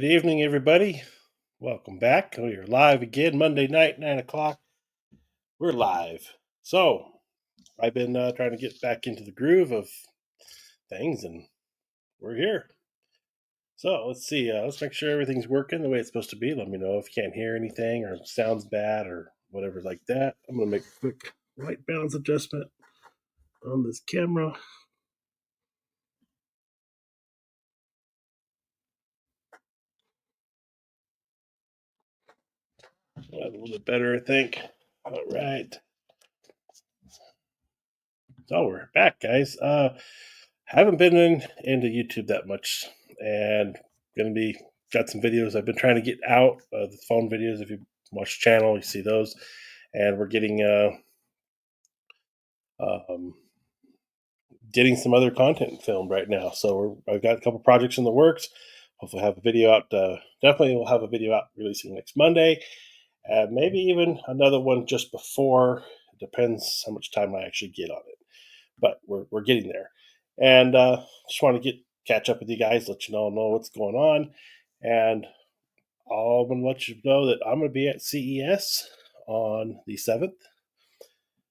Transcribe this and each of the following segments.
Good evening, everybody. Welcome back. We are live again Monday night, 9 o'clock. We're live. So, I've been trying to get back into the groove of things, and we're here. So, let's see. Let's make sure everything's working the way it's supposed to be. Let me know if you can't hear anything or sounds bad or whatever like that. I'm going to make a quick white balance adjustment on this camera. A little bit better, I think. All right. So we're back, guys. Haven't been into YouTube that much, and gonna be got some videos I've been trying to get out. The phone videos, if you watch the channel, you see those, and we're um, getting some other content filmed right now. So I've got a couple projects in the works. Hopefully, have a video out. Definitely, we'll have a video out releasing next Monday. Maybe even another one just before. It depends how much time I actually get on it, but we're getting there. And just want to catch up with you guys, let you know what's going on, and I'm going to let you know that I'm going to be at CES on the 7th.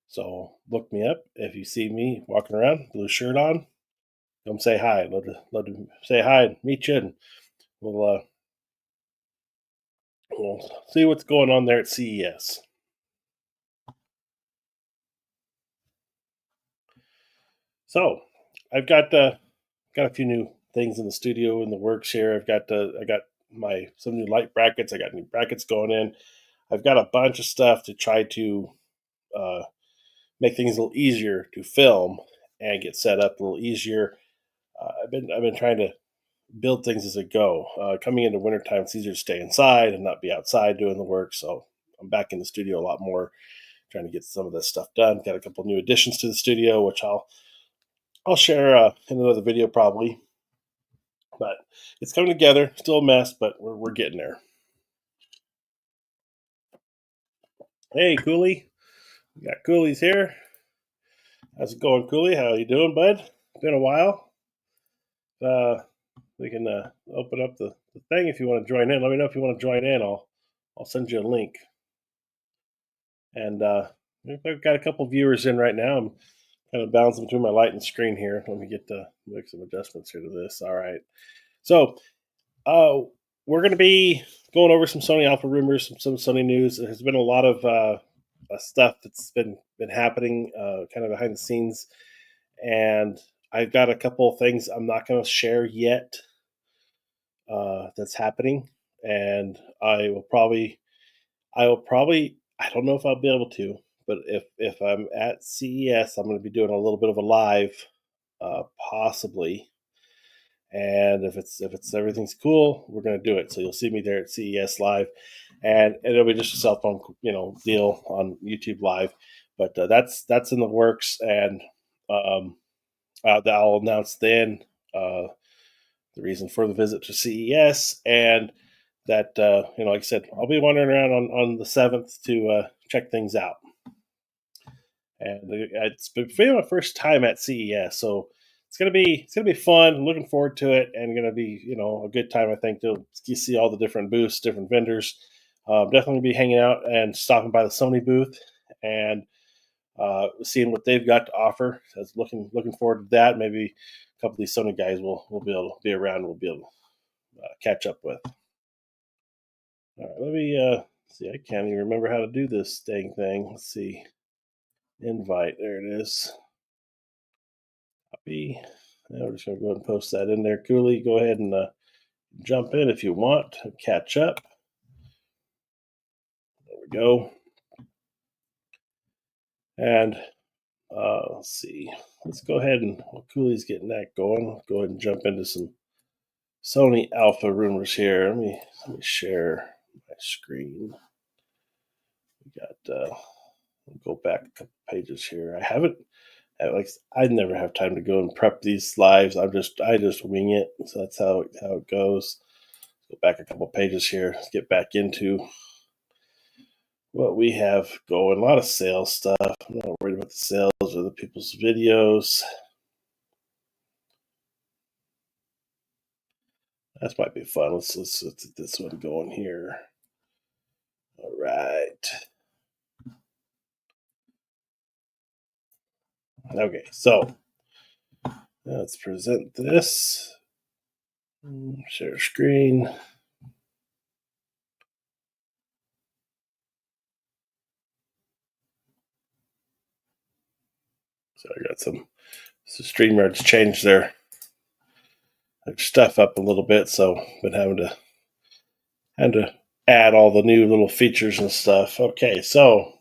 So look me up if you see me walking around, blue shirt on. Come say hi. Love to say hi and meet you, and we'll see what's going on there at CES. So I've got a few new things in the studio in the works here. I got some new light brackets. I got new brackets going in. I've got a bunch of stuff to try to uh, make things a little easier to film and get set up a little easier. I've been trying to build things as I go. Coming into wintertime, it's easier to stay inside and not be outside doing the work. So I'm back in the studio a lot more, trying to get some of this stuff done. Got a couple new additions to the studio, which I'll share in another video probably. But it's coming together. Still a mess, but we're getting there. Hey, Cooley. We got Cooley's here. How's it going, Cooley? How you doing, bud? Been a while. We can open up the thing if you want to join in. Let me know if you want to join in. I'll send you a link. And I've got a couple viewers in right now. I'm kind of bouncing between my light and screen here. Let me make some adjustments here to this. All right. So we're going to be going over some Sony Alpha rumors, some Sony news. There's been a lot of stuff that's been happening kind of behind the scenes, and I've got a couple of things I'm not going to share yet that's happening, and I will probably I don't know if I'll be able to, but if I'm at CES, I'm going to be doing a little bit of a live, possibly. And if everything's cool, we're gonna do it. So you'll see me there at CES live, and it'll be just a cell phone deal on YouTube live. But that's in the works, and I'll announce then the reason for the visit to CES, and that like I said, I'll be wandering around on the 7th to check things out. And it's been my first time at CES, so it's gonna be fun. I'm looking forward to it, and gonna be a good time. I think to see all the different booths, different vendors. Definitely be hanging out and stopping by the Sony booth and seeing what they've got to offer. So I was looking forward to that. Maybe a couple of these Sony guys will be able to be around. We'll be able to catch up with. All right, let me see. I can't even remember how to do this dang thing. Let's see. Invite. There it is. Copy. Now we're just going to go ahead and post that in there. Cooley, go ahead and jump in if you want to catch up. There we go. And let's see. Let's go ahead and while Cooley's getting that going, let's go ahead and jump into some Sony Alpha rumors here. Let me share my screen. We got. We'll go back a couple pages here. I never have time to go and prep these lives. I just wing it. So that's how it goes. Go back a couple pages here. Let's get back into what we have going. A lot of sales stuff. I'm not worried about the sales or the people's videos. That might be fun. Let's get this one going here. All right. Okay, so let's present this. Share screen. So I got some. So StreamYard's changed their stuff up a little bit, so been having to add all the new little features and stuff. Okay, so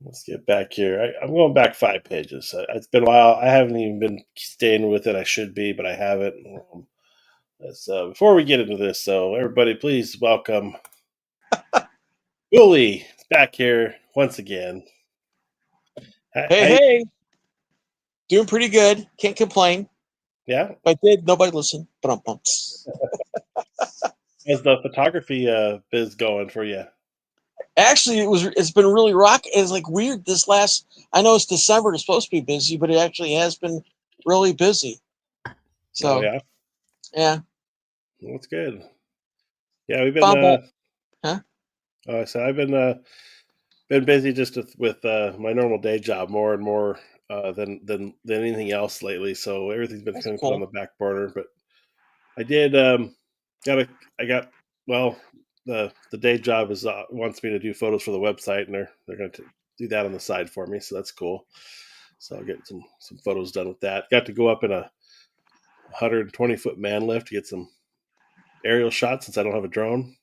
let's get back here. I'm going back 5 pages. It's been a while. I haven't even been staying with it. I should be, but I haven't. Before we get into this, so everybody, please welcome Willie back here once again. Hey, doing pretty good. Can't complain. Yeah. If I did, nobody listened. How's How's the photography biz going for you? Actually, it's been really it's like weird this last. I know it's December. It's supposed to be busy, but it actually has been really busy. Oh So yeah, yeah, that's good. Yeah, we've been. found out. Huh? So I've been busy just with my normal day job more and more than anything else lately. So everything's been That's kind of put on cool. the back burner. But I did got a I got well the day job is wants me to do photos for the website, and they're going to do that on the side for me. So that's cool. So I'll get some photos done with that. Got to go up in a 120-foot man lift to get some aerial shots since I don't have a drone.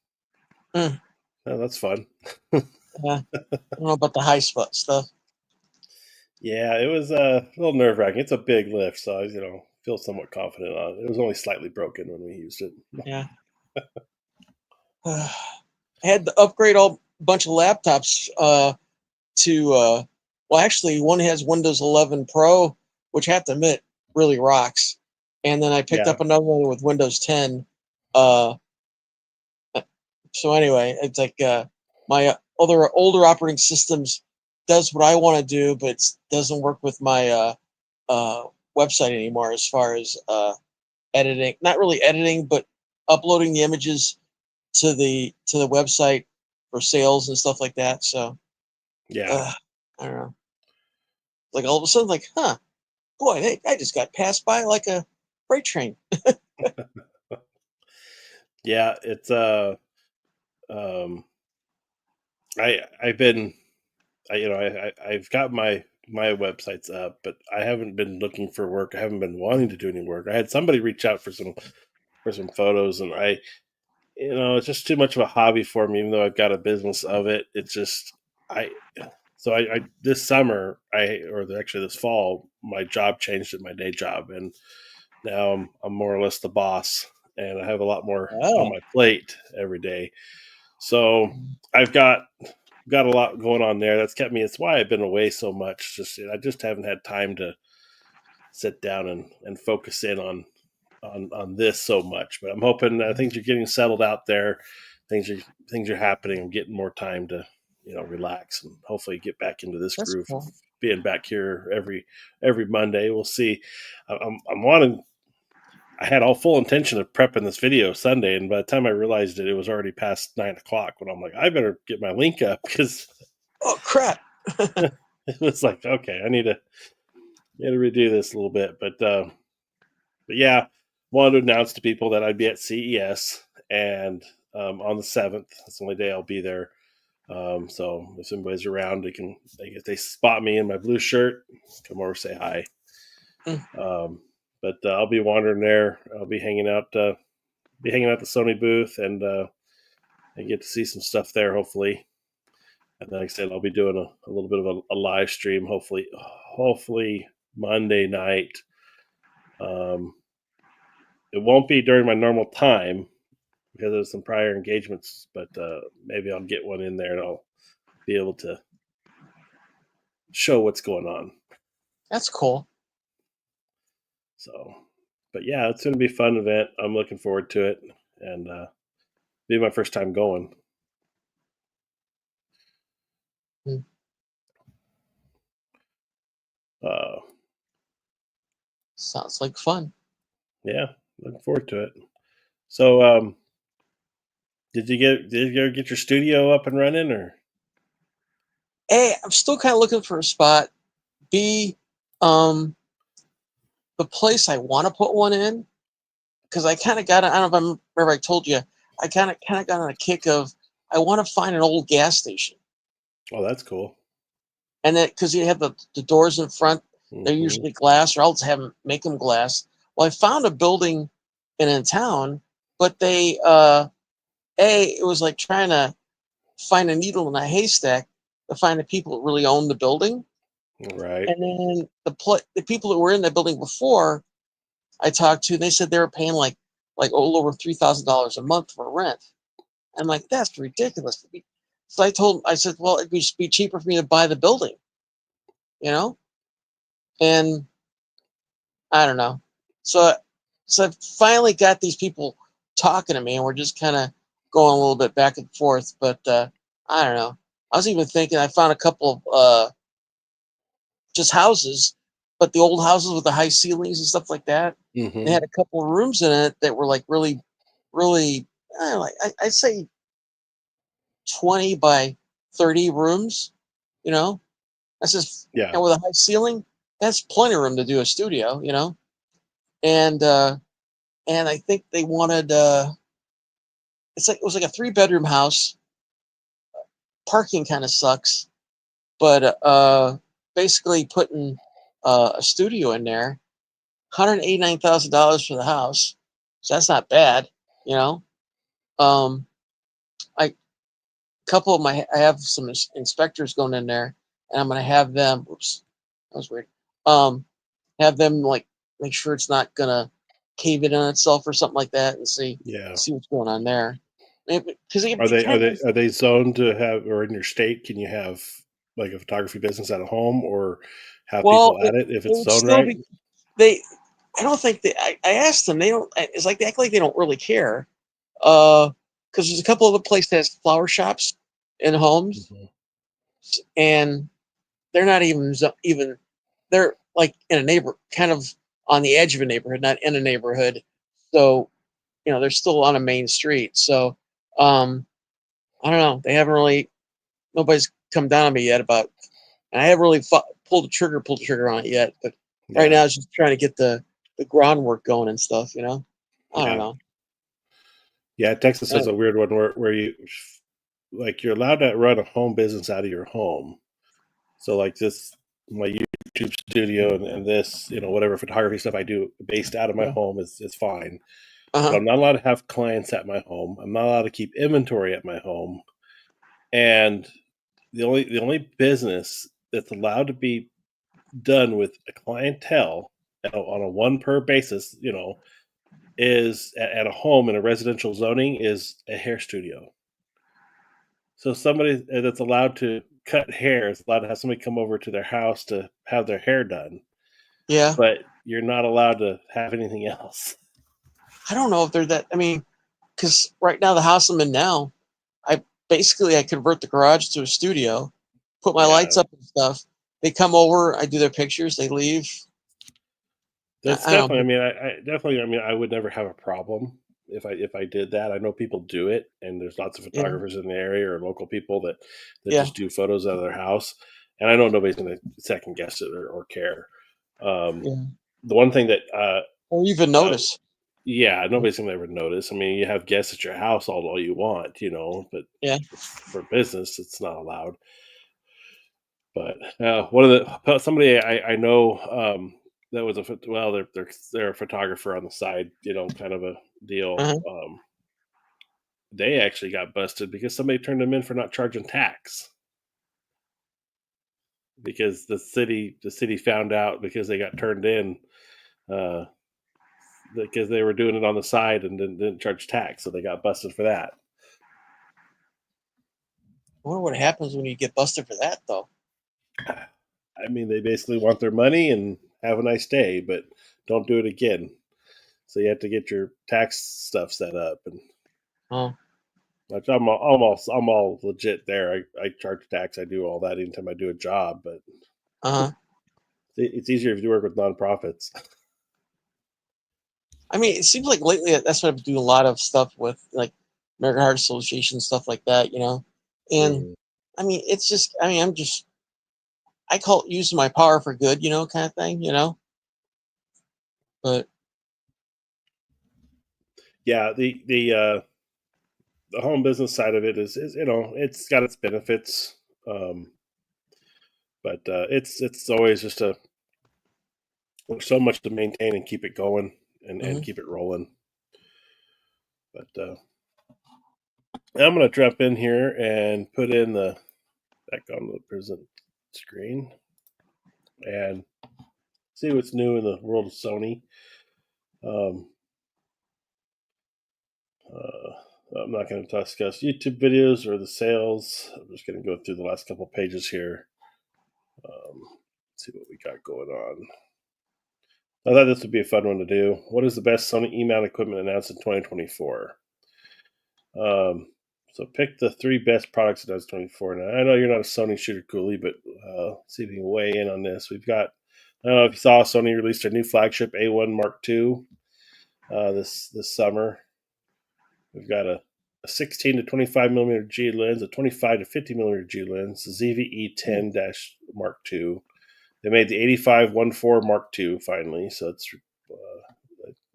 Mm, Oh, that's fun. yeah, I don't know about the high spot stuff. Yeah, it was a little nerve wracking. It's a big lift, so I feel somewhat confident on it. It was only slightly broken when we used it. Yeah, I had to upgrade a bunch of laptops to well, actually, one has Windows 11 Pro, which I have to admit really rocks, and then I picked Yeah, up another one with Windows 10. Uh, so anyway, it's like my other older operating systems does what I want to do, but it doesn't work with my uh, website anymore as far as editing. Not really editing, but uploading the images to the website for sales and stuff like that. So yeah, uh, I don't know. Like all of a sudden, like, huh, boy, hey, I just got passed by like a freight train. yeah. It's um, I've been I've got my websites up, but I haven't been looking for work. I haven't been wanting to do any work. I had somebody reach out for some photos, and it's just too much of a hobby for me. Even though I've got a business of it, it's just I. So I this summer actually this fall my job changed at my day job, and now I'm more or less the boss, and I have a lot more on Oh, my plate every day. So I've got a lot going on there. That's kept me. It's why I've been away so much. I just haven't had time to sit down and focus in on this so much. But I'm hoping things are getting settled out there. Things are things are happening. I'm getting more time to relax and hopefully get back into this that's groove of cool. being back here every Monday. We'll see. I'm wanting. I had all full intention of prepping this video Sunday, and by the time I realized it was already past 9 o'clock. When I'm like, I better get my link up because Oh crap! it was like, okay, I need to redo this a little bit. But yeah, wanted to announce to people that I'd be at CES and on the 7th. That's the only day I'll be there. So if anybody's around, if they spot me in my blue shirt, come over say hi. Mm, But I'll be wandering there. I'll be hanging out. Be hanging out the Sony booth and get to see some stuff there. Hopefully, and like I said, I'll be doing a little bit of a live stream. Hopefully Monday night. Um, it won't be during my normal time because of some prior engagements, but maybe I'll get one in there and I'll be able to show what's going on. that's cool. So, but yeah, it's going to be a fun event. I'm looking forward to it, and be my first time going. Mm, Uh, sounds like fun. yeah, looking forward to it. So, did you get your studio up and running, or? A, I'm still kind of looking for a spot. B, um, the place I want to put one in, because I kind of got, I don't know if I remember I told you, I kind of got on a kick of, I want to find an old gas station. Oh, that's cool. And then, because you have the doors in front, they're Hmm. usually glass, or I'll just have them make them glass. Well, I found a building in town, but it was like trying to find a needle in a haystack to find the people that really own the building. Right. And then the people that were in that building before I talked to, they said they were paying like a little over $3,000 a month for rent. I'm like, that's ridiculous. So I said, well, it'd be cheaper for me to buy the building, you know? And I don't know. So, so I finally got these people talking to me, and we're just kind of going a little bit back and forth. But I don't know. I was even thinking I found a couple of just houses, but the old houses with the high ceilings and stuff like that. They Hmm. had a couple of rooms in it that were like really, really, I don't know, I'd say 20 by 30 rooms. You know, that's just, Yeah. and with a high ceiling, that's plenty of room to do a studio. You know, and I think they wanted it was like a 3 bedroom house. Parking kind of sucks, but basically putting a studio in there, $189,000 for the house, so that's not bad, you know. Um, I couple of my I have some inspectors going in there, and I'm gonna have them. Oops, that was weird. Um, have them like make sure it's not gonna cave in on itself or something like that, and Yeah. see what's going on there. Because Are it they kind of, are they zoned to have, or in your state, can you have like a photography business at a home, or have well, people at it if it it's would zoned still right? be they. I don't think I asked them. They don't. It's like they act like they don't really care. Because there's a couple of the places that has flower shops in homes, Mhm. and they're not even they're like in a neighbor, kind of on the edge of a neighborhood, not in a neighborhood. So they're still on a main street. So um, I don't know. They haven't really. Nobody's come down on me yet about. And I haven't really pulled the trigger on it yet. But right Yeah. now, it's just trying to get the groundwork going and stuff. I don't Yeah. know. Yeah. Texas has Uh, a weird one where you like you're allowed to run a home business out of your home. So like this, my YouTube studio and this, whatever photography stuff I do based out of my yeah. home is fine. Uh But huh. I'm not allowed to have clients at my home. I'm not allowed to keep inventory at my home. And the only business that's allowed to be done with a clientele on a one per basis, is at a home in a residential zoning is a hair studio. So somebody that's allowed to cut hair is allowed to have somebody come over to their house to have their hair done, Yeah. but you're not allowed to have anything else. I don't know if they're that. I mean, because right now the house I'm in now, I convert the garage to a studio, put my lights Yeah, up and stuff. They come over, I do their pictures, they leave. that's I don't definitely. I know. mean, I definitely. I mean, I would never have a problem if I did that. I know people do it, and there's lots of Yeah, photographers in the area or local people that yeah, just do photos out of their house, and I know nobody's going to second guess it or care. Um, yeah. the one thing that Or even uh, notice. yeah, nobody's gonna ever notice. I mean, you have guests at your house all you want, but Yeah. for business, it's not allowed. But one of somebody I know that was well, they're a photographer on the side, kind of a deal. Uh-huh. They actually got busted because somebody turned them in for not charging tax because the city found out because they got turned in uh, because they were doing it on the side and didn't charge tax, so they got busted for that. I wonder what happens when you get busted for that, though. I mean, they basically want their money and have a nice day, but don't do it again. So you have to get your tax stuff set up, and Oh, like I'm all legit there. I charge tax. I do all that anytime I do a job, but uh-huh. it's easier if you work with nonprofits. I mean, it seems like lately that's what I've been doing a lot of stuff with, like American Heart Association stuff like that, you know. And Mhm. I mean, it's just, I mean, I call it using my power for good, you know, kind of thing, you know. But Yeah, the home business side of it is it's got its benefits, um, but it's always just a there's so much to maintain and keep it going and mhm. keep it rolling. But I'm going to jump in here and put in the back on the present screen and see what's new in the world of Sony. Um, I'm not going to discuss YouTube videos or the sales. I'm just going to go through the last couple pages here. See what we got going on. I thought this would be a fun one to do. What is the best Sony E-mount equipment announced in 2024? So pick the three best products announced in 2024. Now I know you're not a Sony shooter coolie, but see if you can weigh in on this. We've got. I don't know if you saw Sony released their new flagship A1 Mark II this summer. We've got a 16 to 25 millimeter G lens, a 25 to 50 millimeter G lens, the ZVE 10 Mark II. They made the 8514 Mark II finally, so it's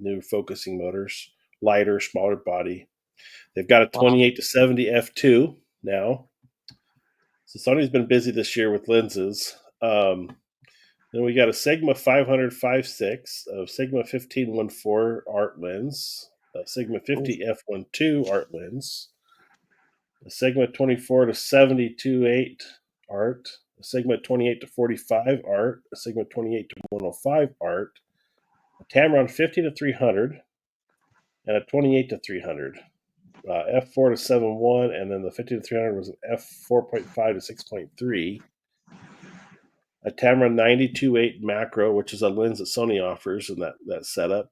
new focusing motors, lighter, smaller body. They've got a Wow. 28 to 70 f2 now. So Sony's been busy this year with lenses. Then we got a Sigma 500 5.6, a Sigma 1514 art lens, a Sigma 50 f1.2 art lens, a Sigma 24 to 72.8 art, a Sigma 28 to 45 art, a Sigma 28 to 105 art, a Tamron 50 to 300, and a 28 to 300. F4 to 7.1, and then the 50 to 300 was an F4.5 to 6.3. A Tamron 92.8 macro, which is a lens that Sony offers in that setup.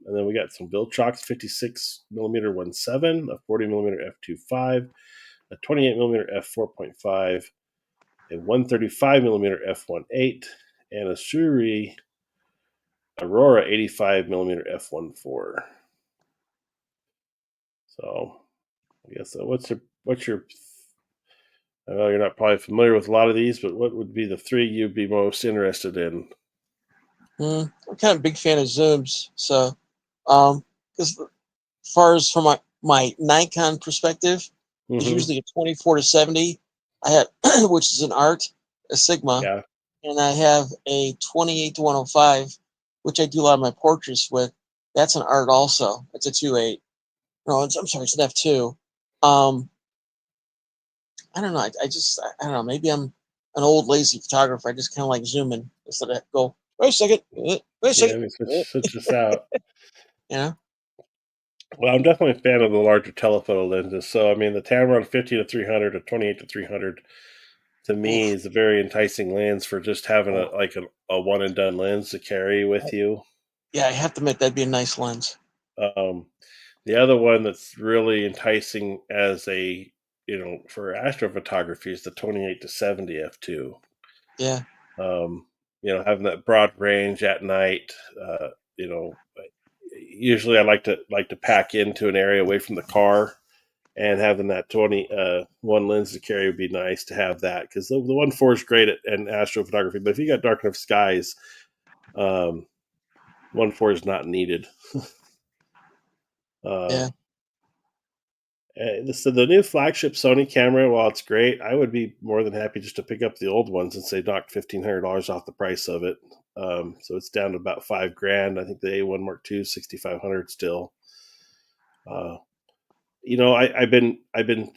And then we got some Viltrox 56 millimeter 1.7, a 40 millimeter f2.5, a 28 millimeter f4.5, a 135 millimeter f1.8, and a Suri Aurora 85 millimeter f1.4. So I guess what's your I know you're not probably familiar with a lot of these, but what would be the three you'd be most interested in? I'm kind of a big fan of zooms, so because as far as from my Nikon perspective, is Mm-hmm. usually a 24 to 70. I have, which is an art, a Sigma, Yeah, and I have a 28 to 105, which I do a lot of my portraits with. That's an art also. It's a 2.8. No, I'm sorry, it's an f2. Um, I don't know. I don't know. Maybe I'm an old lazy photographer. I just kind of like zooming instead of go. Wait a second. Wait a yeah. second. Let me switch this out. You know. Well, I'm definitely a fan of the larger telephoto lenses. So, I mean, the Tamron 50 to 300 or 28 to 300 to me Oof. is a very enticing lens for just having Oh, a one and done lens to carry with you. yeah, I have to admit that'd be a nice lens. Um, the other one that's really enticing as for astrophotography is the 28 to 70 f2. Yeah. Um, having that broad range at night. You know, usually I like to pack into an area away from the car, and having that 21 lens to carry would be nice to have that because the 1.4 is great at astrophotography, but if you got dark enough skies, 1.4 is not needed. uh, Yeah. so the new flagship Sony camera, while it's great, I would be more than happy just to pick up the old ones and say knock $1,500 off the price of it. So it's down to about $5,000. I think the A1 Mark II 6,500 still. Uh, I've been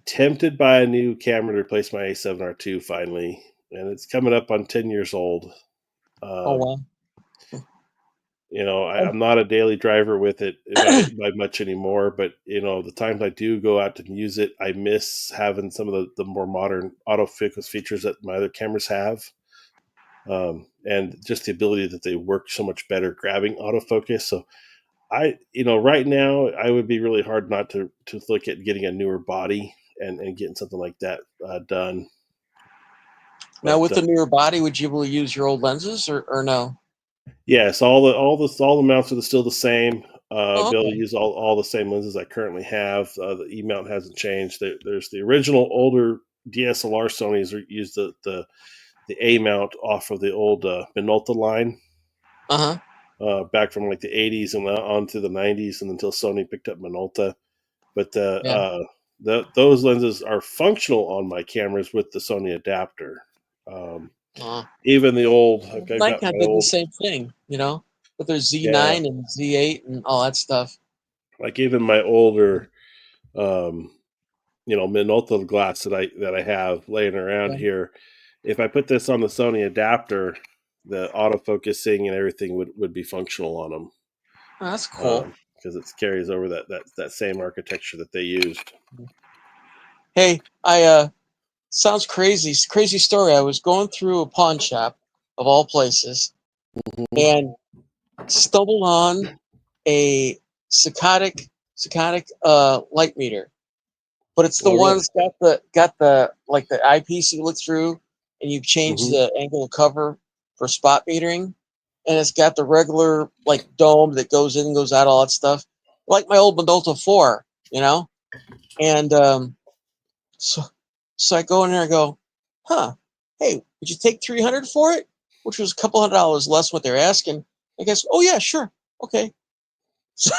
tempted by a new camera to replace my A7R2 finally, and it's coming up on 10 years old. Oh Um, wow. I'm not a daily driver with it by much anymore, but the times I do go out to use it, I miss having some of the more modern autofocus features that my other cameras have. And just the ability that they work so much better grabbing autofocus. So right now I would be really hard not to look at getting a newer body and getting something like that done. Now But with the newer body, would you be able to use your old lenses or no? Yes, all the mounts are still the same. Oh, Be able to okay. use all the same lenses I currently have. The E mount hasn't changed. There's the original older DSLR Sony's use the A mount off of the old Minolta line, Uh huh. back from like the 80s and on to the 90s, and until Sony picked up Minolta. But Yeah. those lenses are functional on my cameras with the Sony adapter. Um, Uh, even the old, I've got Nikon my did the old, same thing, with their yeah, Z9 and Z8 and all that stuff. like even my older, um, Minolta glass that I have laying around Yeah. here. If I put this on the Sony adapter, the autofocusing and everything would be functional on them, Oh, that's cool. because it carries over that same architecture that they used. Hey, I sounds crazy. Crazy story. I was going through a pawn shop of all places Mhm. and stumbled on a Sakotic light meter. But it's the Oh, one really? that's got the like the eyepiece you look through and you change Hmm. the angle of cover for spot metering. And it's got the regular like dome that goes in and goes out, all that stuff. Like my old Minolta 4, you know? And so so I go in there and go, huh, hey, would you take 300 for it? Which was a couple $100 less what they're asking. I guess, oh yeah, sure. Okay. So,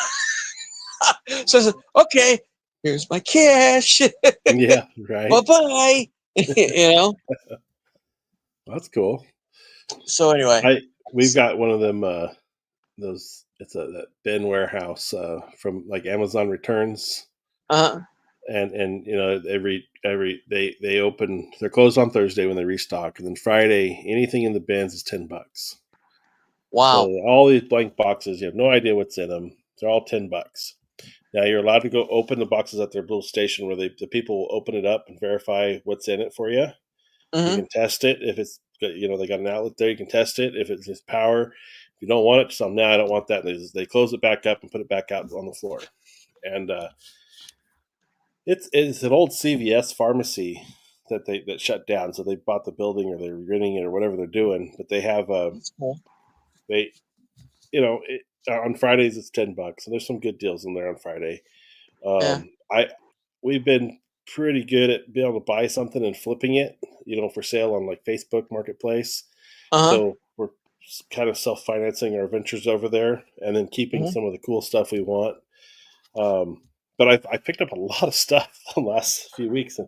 so I said, okay, here's my cash. Yeah, Bye right. bye. you know? That's cool. So anyway. I We've got one of them. Those It's a that bin warehouse from like Amazon returns, Uh and every they open. They're closed on Thursday when they restock, and then Friday anything in the bins is $10. So wow. all these blank boxes, you have no idea what's in them. They're all $10. Now you're allowed to go open the boxes at their little station where the people will open it up and verify what's in it for you. You Mm-hmm. can test it if it's they got an outlet there. You can test it if it's just power. If you don't want it, just tell them, no, I don't want that. And they close it back up and put it back out on the floor. And it's an old CVS pharmacy that shut down. So they bought the building or they're renting it or whatever they're doing. But they have That's cool. they on Fridays it's $10. So there's some good deals in there on Friday. Yeah. I We've been pretty good at being able to buy something and flipping it, for sale on like Facebook Marketplace. Uh-huh. So we're kind of self financing our ventures over there, and then keeping Mm-hmm. some of the cool stuff we want. Um, but I picked up a lot of stuff the last few weeks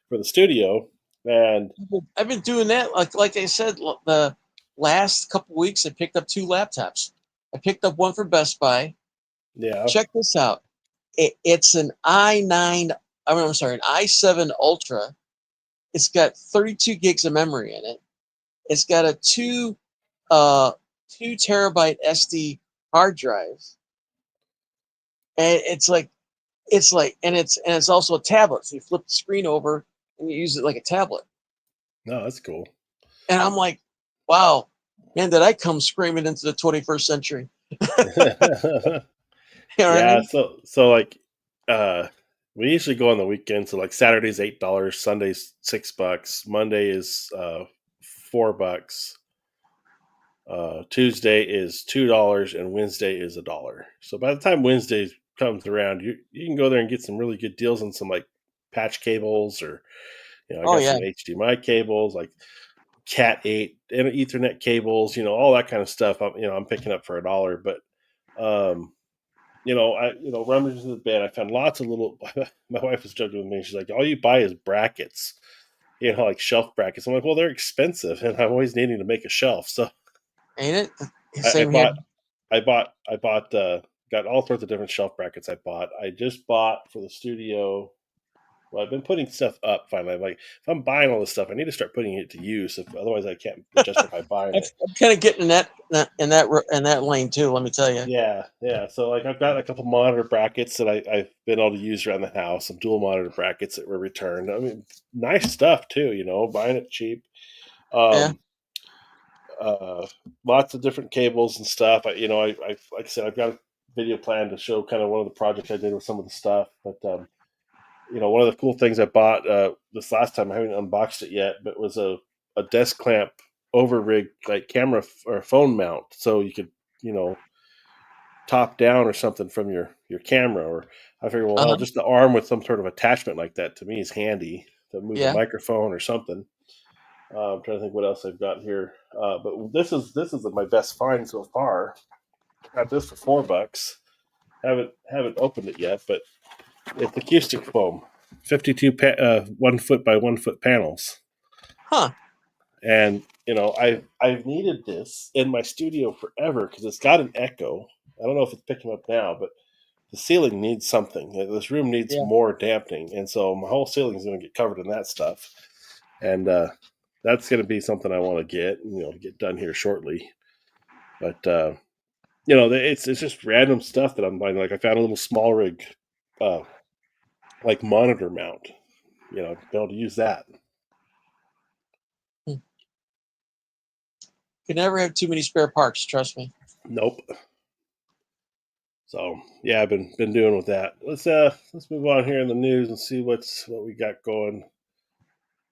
for the studio, and I've been doing that. Like I said, the last couple weeks I picked up two laptops. I picked up one for Best Buy. yeah, Check this out. It's an i9, I'm sorry, an i7 Ultra. It's got 32 gigs of memory in it. It's got a 2 terabyte SD hard drive. And it's also a tablet. So you flip the screen over and you use it like a tablet. no, that's cool. And I'm like, wow, man, did I come screaming into the 21st century? You know what I Yeah, mean? so like we usually go on the weekend, so like Saturday's $8, Sunday's $6, Monday is $4, Tuesday is $2, and Wednesday is $1. So by the time Wednesday comes around, you can go there and get some really good deals on some like patch cables, or I Oh got yeah. some HDMI cables like Cat 8 and Ethernet cables, all that kind of stuff. I'm picking up for $1, but um, rummaging in the bed, I found lots of little. My wife was joking with me. She's like, "All you buy is brackets, like shelf brackets." I'm like, "Well, they're expensive, and I'm always needing to make a shelf." So Ain't it? I Same here. bought, I bought, got all sorts of different shelf brackets. I bought. I just bought for the studio. Well, I've been putting stuff up finally. I'm like, if I'm buying all this stuff, I need to start putting it to use. Otherwise, I can't justify buying it. I'm kind of getting in that lane too. Let me tell you. Yeah, yeah. So like I've got a couple monitor brackets that I've been able to use around the house. Some dual monitor brackets that were returned. I mean, nice stuff too. Buying it cheap. Yeah. Um, uh, Lots of different cables and stuff. I like I said, I've got a video plan to show kind of one of the projects I did with some of the stuff. But one of the cool things I bought this last time, I haven't unboxed it yet, but was a desk clamp over rig like camera or phone mount, so you could top down or something from your camera. Or I figured, well, hell, Uh-huh. just the arm with some sort of attachment like that to me is handy to move a Yeah. microphone or something. I'm trying to think what else I've got here, but this is my best find so far. Got this for $4. Haven't opened it yet, but it's acoustic foam, 52 1 foot by 1 foot panels, Huh. and I've needed this in my studio forever because it's got an echo. I don't know if it's picking up now, but the ceiling needs something. This room needs Yeah. more dampening, and so my whole ceiling is going to get covered in that stuff, and that's going to be something I want to get done here shortly. But it's just random stuff that I'm buying. Like I found a little small rig, uh, like monitor mount. To be able to use that. Hmm. Could never have too many spare parts, trust me. Nope. So yeah, I've been doing with that. Let's move on here in the news and see what we got going.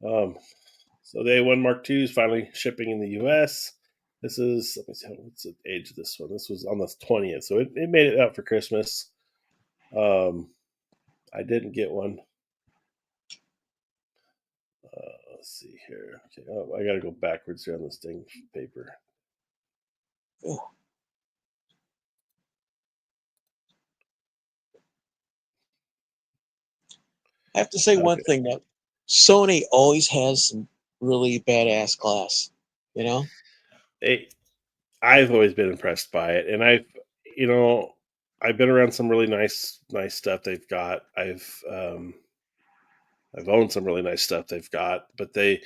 So the A1 Mark II is finally shipping in the U.S. This is, let me see, what's the age of this one? This was on the 20th, so it made it out for Christmas. I didn't get one. Let's see here. Okay, I got to go backwards here on this thing paper. Ugh. I have to say one Okay. thing though. Sony always has some really badass glass. You know? I've always been impressed by it, and you know, I've been around some really nice stuff they've got. I've owned some really nice stuff they've got, but they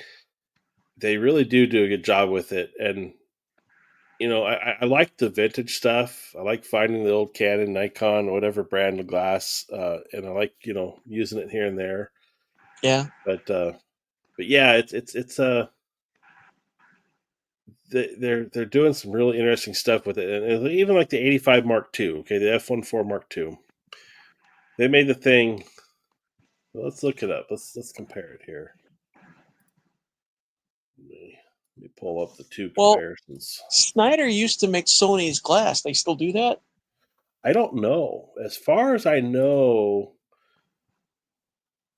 really do a good job with it. And I like the vintage stuff. I like finding the old Canon, Nikon, whatever brand of glass, and I like using it here and there. Yeah. But yeah, it's they're doing some really interesting stuff with it, and even like the 85 Mark II. Okay, the F14 Mark II. They made the thing. Let's look it up. Let's compare it here. Let me pull up the two Well, comparisons. Snyder used to make Sony's glass. They still do that? I don't know. As far as I know,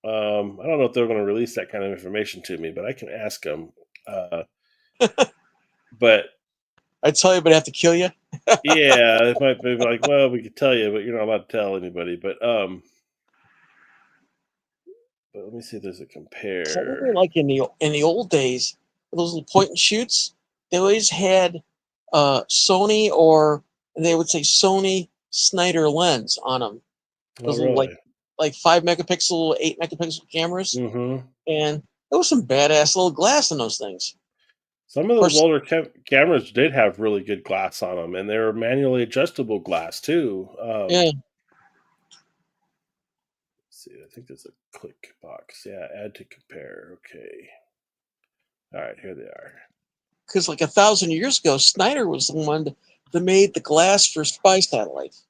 I don't know if they're going to release that kind of information to me, but I can ask them. Uh, but I'd tell you, but I have to kill you. yeah, it might be like, well, we could tell you, but you're not allowed to tell anybody. But let me see if there's a I compare. remember, like in the old days, those little point and shoots, they always had Sony, or they would say Sony Snyder lens on them. Oh, Those little really? like 5 megapixel, 8 megapixel cameras, Mm-hmm. and there was some badass little glass in those things. Some of Of those course, older cameras did have really good glass on them, and they were manually adjustable glass too. yeah, Let's see, I think there's a click box. Yeah, add to compare. Okay. All right, here they are. because like 1,000 years ago, Snyder was the one that made the glass for spy satellites.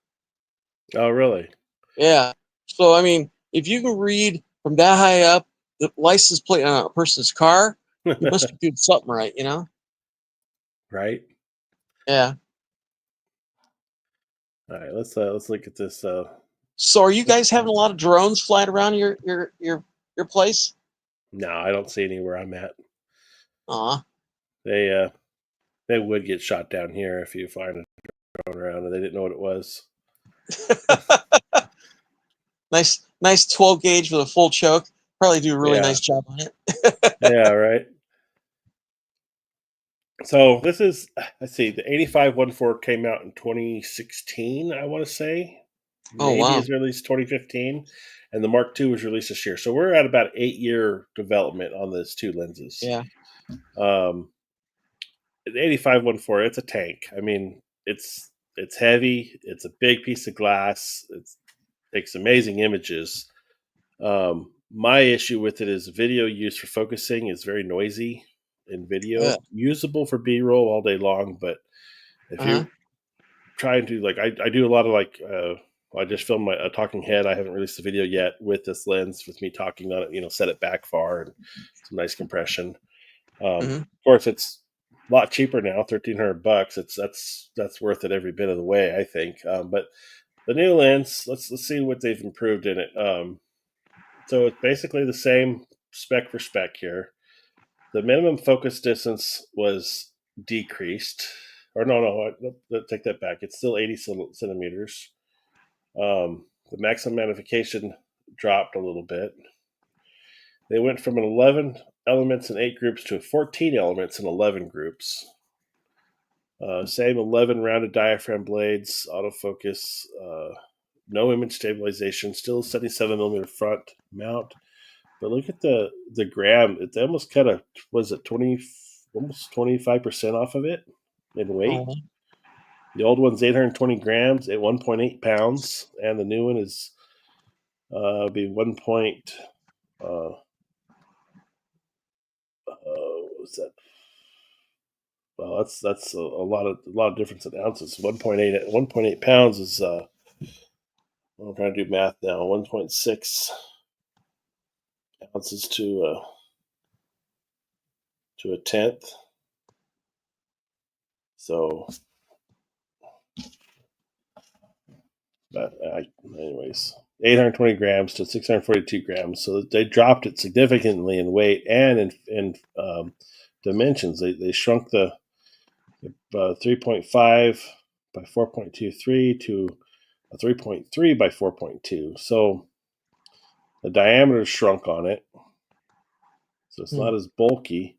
Oh, really? Yeah. So I mean, if you can read from that high up the license plate on a person's car, you must be doing something right, you know? Right. Yeah. All right, let's look at this. So are you guys having a lot of drones flying around your place? No, I don't see anywhere I'm at. Aw. They they would get shot down here if you find a drone around and they didn't know what it was. Nice 12 gauge with a full choke. Probably do a really Yeah, nice job on it. yeah, right. So this is, let's see, the 8514 came out in 2016, I want to say. Oh Maybe wow. as early as 2015. And the Mark II was released this year. So we're at about 8-year development on those two lenses. Yeah. Um, the 8514, it's a tank. I mean, it's heavy. It's a big piece of glass. It takes amazing images. My issue with it is video use for focusing is very noisy in Yeah. video. Usable for B-roll all day long, but if Uh-huh. you're trying to I do a lot of I just filmed a talking head. I haven't released the video yet with this lens with me talking on it. Set it back far and some nice compression. Of Hmm. course, it's a lot cheaper now, $1,300. That's worth it every bit of the way, I think. But the new lens, let's see what they've improved in it. So it's basically the same spec for spec here. The minimum focus distance was decreased, or no, take that back. It's still 80 centimeters. The maximum magnification dropped a little bit. They went from an 11 elements in 8 groups to 14 elements in 11 groups. Same 11 rounded diaphragm blades, autofocus, no image stabilization, still 77 millimeter front mount. But look at the gram; it almost cut a was it 20 almost 25% off of it in weight. Oh, The old one's 820 grams at 1.8 pounds, and the new one is be 1. What's that? Well, that's a lot of difference in ounces. 1.8 pounds is I'm trying to do math now. 1.6 ounces to a tenth. So, but anyways, 820 grams to 642 grams. So they dropped it significantly in weight and in dimensions. They shrunk the 3.5 by 4.23 to a 3.3 by 4.2. So the diameter shrunk on it. So it's not as bulky.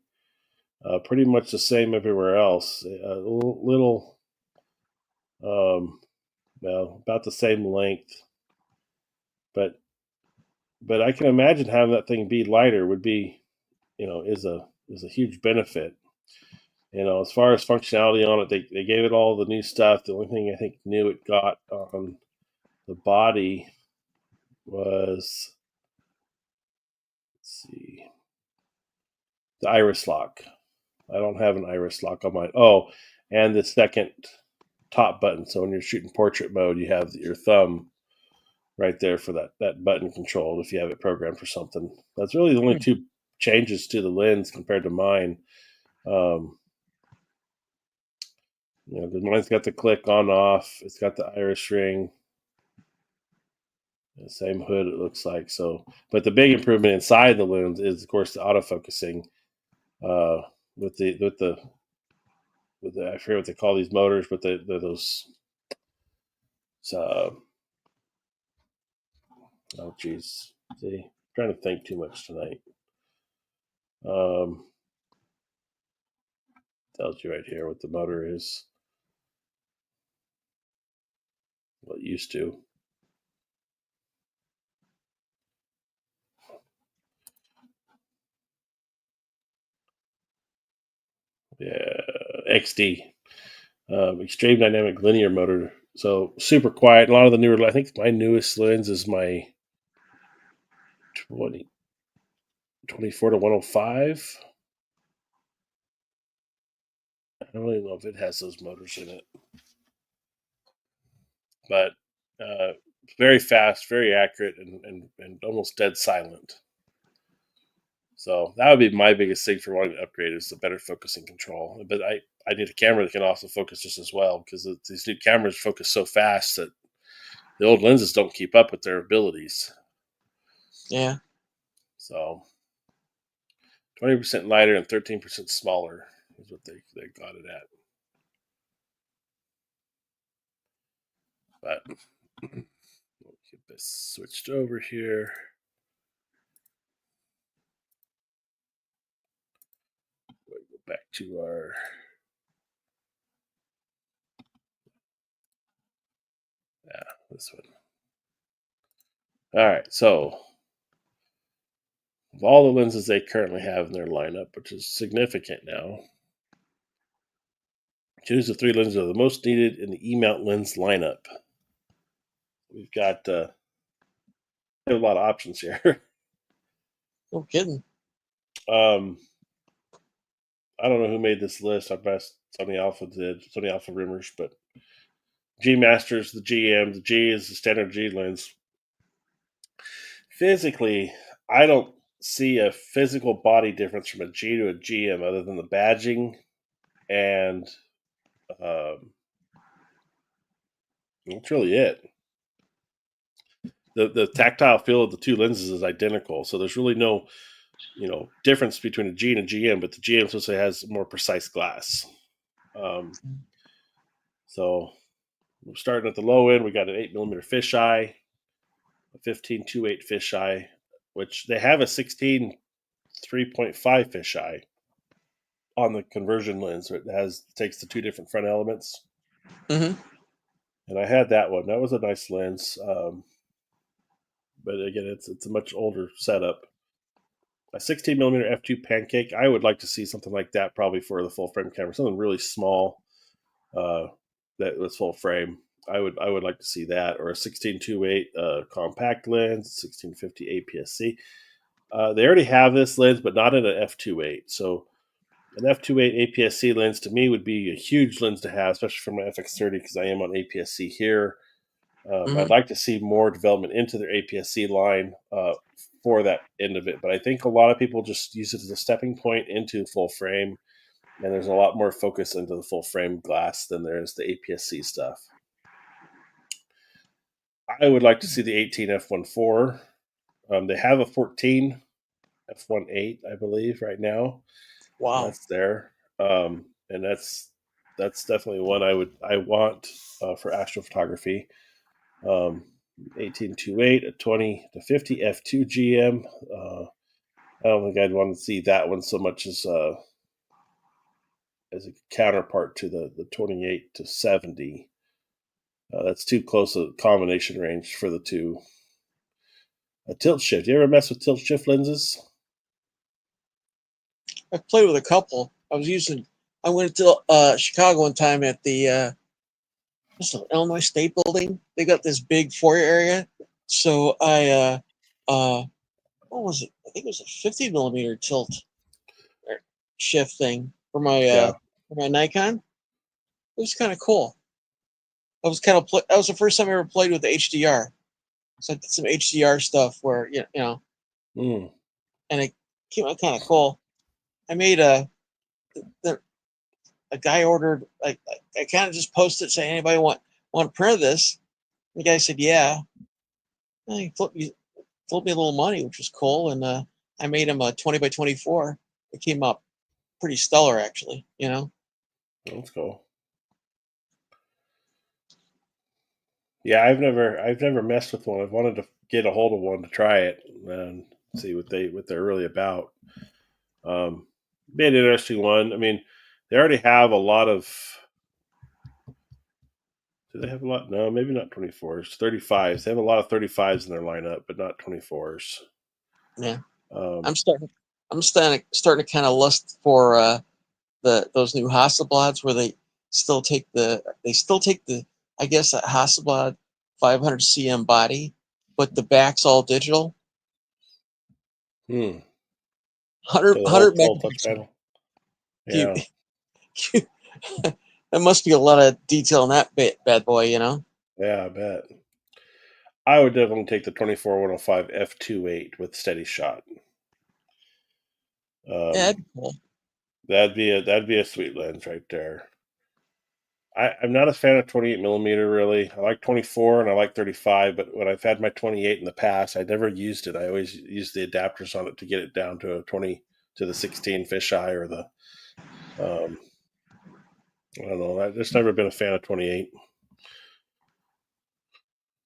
Pretty much the same everywhere else. A little, well, about the same length, but I can imagine having that thing be lighter would be, is a huge benefit. As far as functionality on it, they gave it all the new stuff. The only thing I think new it got on the body was, let's see, the iris lock. I don't have an iris lock on mine. Oh, and the second top button. So when you're shooting portrait mode, you have your thumb right there for that button control if you have it programmed for something. That's really the only two changes to the lens compared to mine. Mine's got the click on off. It's got the iris ring. The same hood it looks like. So, but the big improvement inside the lens is, of course, the autofocusing. With the I forget what they call these motors, but those. Oh geez, see, I'm trying to think too much tonight. Tells you right here what the motor is. What it used to. Yeah, XD, extreme dynamic linear motor. So super quiet. A lot of the newer, I think my newest lens is my 24 to 105. I don't even know if it has those motors in it, but very fast, very accurate, and almost dead silent. So that would be my biggest thing for wanting to upgrade is the better focusing control. But I need a camera that can also focus just as well because these new cameras focus so fast that the old lenses don't keep up with their abilities. yeah. So 20% lighter and 13% smaller is what they got it at. But we'll get this switched over here. We'll go back to our this one. All right, so of all the lenses they currently have in their lineup, which is significant now, choose the 3 lenses that are the most needed in the E-mount lens lineup. We've got a lot of options here. No kidding. I don't know who made this list. I guess Sony Alpha did. Sony Alpha Rumors, but G Masters, the GM, the G is the standard G lens. Physically, I don't see a physical body difference from a G to a GM other than the badging and um, that's really it. The tactile feel of the two lenses is identical, so there's really no difference between a G and a GM, but the GM supposed to has more precise glass. So we're starting at the low end. We got an 8mm fisheye, a 15-2.8 fisheye, which they have a 16 3.5 fisheye on the conversion lens. It takes the two different front elements, Mm-hmm. and I had that one. That was a nice lens, but again, it's a much older setup. A 16mm f2 pancake. I would like to see something like that probably for the full frame camera. Something really small that was full frame. I would like to see that, or a 16-2.8 compact lens, 1650 APS-C. They already have this lens, but not in an f2.8. So an f2.8 APS-C lens to me would be a huge lens to have, especially for my FX30 because I am on APS-C here. I'd Mm-hmm. like to see more development into their APS-C line for that end of it, but I think a lot of people just use it as a stepping point into full frame, and there's a lot more focus into the full frame glass than there is the APS-C stuff. I would like to see the 18 f1.4. They have a 14 f1.8, I believe, right now. Wow. That's there, and that's definitely one I want for astrophotography. 18-2.8, a 20-50 f2 GM. I don't think I'd want to see that one so much as a counterpart to the 28-70. That's too close a combination range for the two. A tilt shift. You ever mess with tilt shift lenses? I've played with a couple. I went to Chicago one time at the Illinois State Building. They got this big foyer area. So what was it? I think it was a 50 millimeter tilt shift thing Yeah. for my Nikon. It was kind of cool. That was the first time I ever played with the HDR. So I did some HDR stuff where Mm. and it came out kind of cool. I made a guy ordered. I kind of just posted saying anybody want to print this. The guy said yeah. And he flipped me a little money, which was cool. And I made him a 20 by 24. It came up pretty stellar, actually. That's cool. Yeah, I've never messed with one. I've wanted to get a hold of one to try it and see what they're really about. Be an interesting one. I mean, they already have a lot of. Do they have a lot? No, maybe not 24s. 35s. They have a lot of 35s in their lineup, but not 24s. Yeah, Um, I'm starting. I'm starting to kind of lust for those new Hasselblads where they still take the I guess a Hasselblad 500 cm body, but the back's all digital. hmm. 100, So the whole 100 full touch megapixel. panel. You, Yeah, there must be a lot of detail in that bad boy. yeah, I bet. I would definitely take the 24-105 f2.8 with steady shot. Yeah, Um, that'd be cool. that'd be a sweet lens right there. I'm not a fan of 28mm really. I like 24 and I like 35, but when I've had my 28 in the past, I never used it. I always used the adapters on it to get it down to a 20 to the 16 fisheye or the I don't know. I've just never been a fan of 28.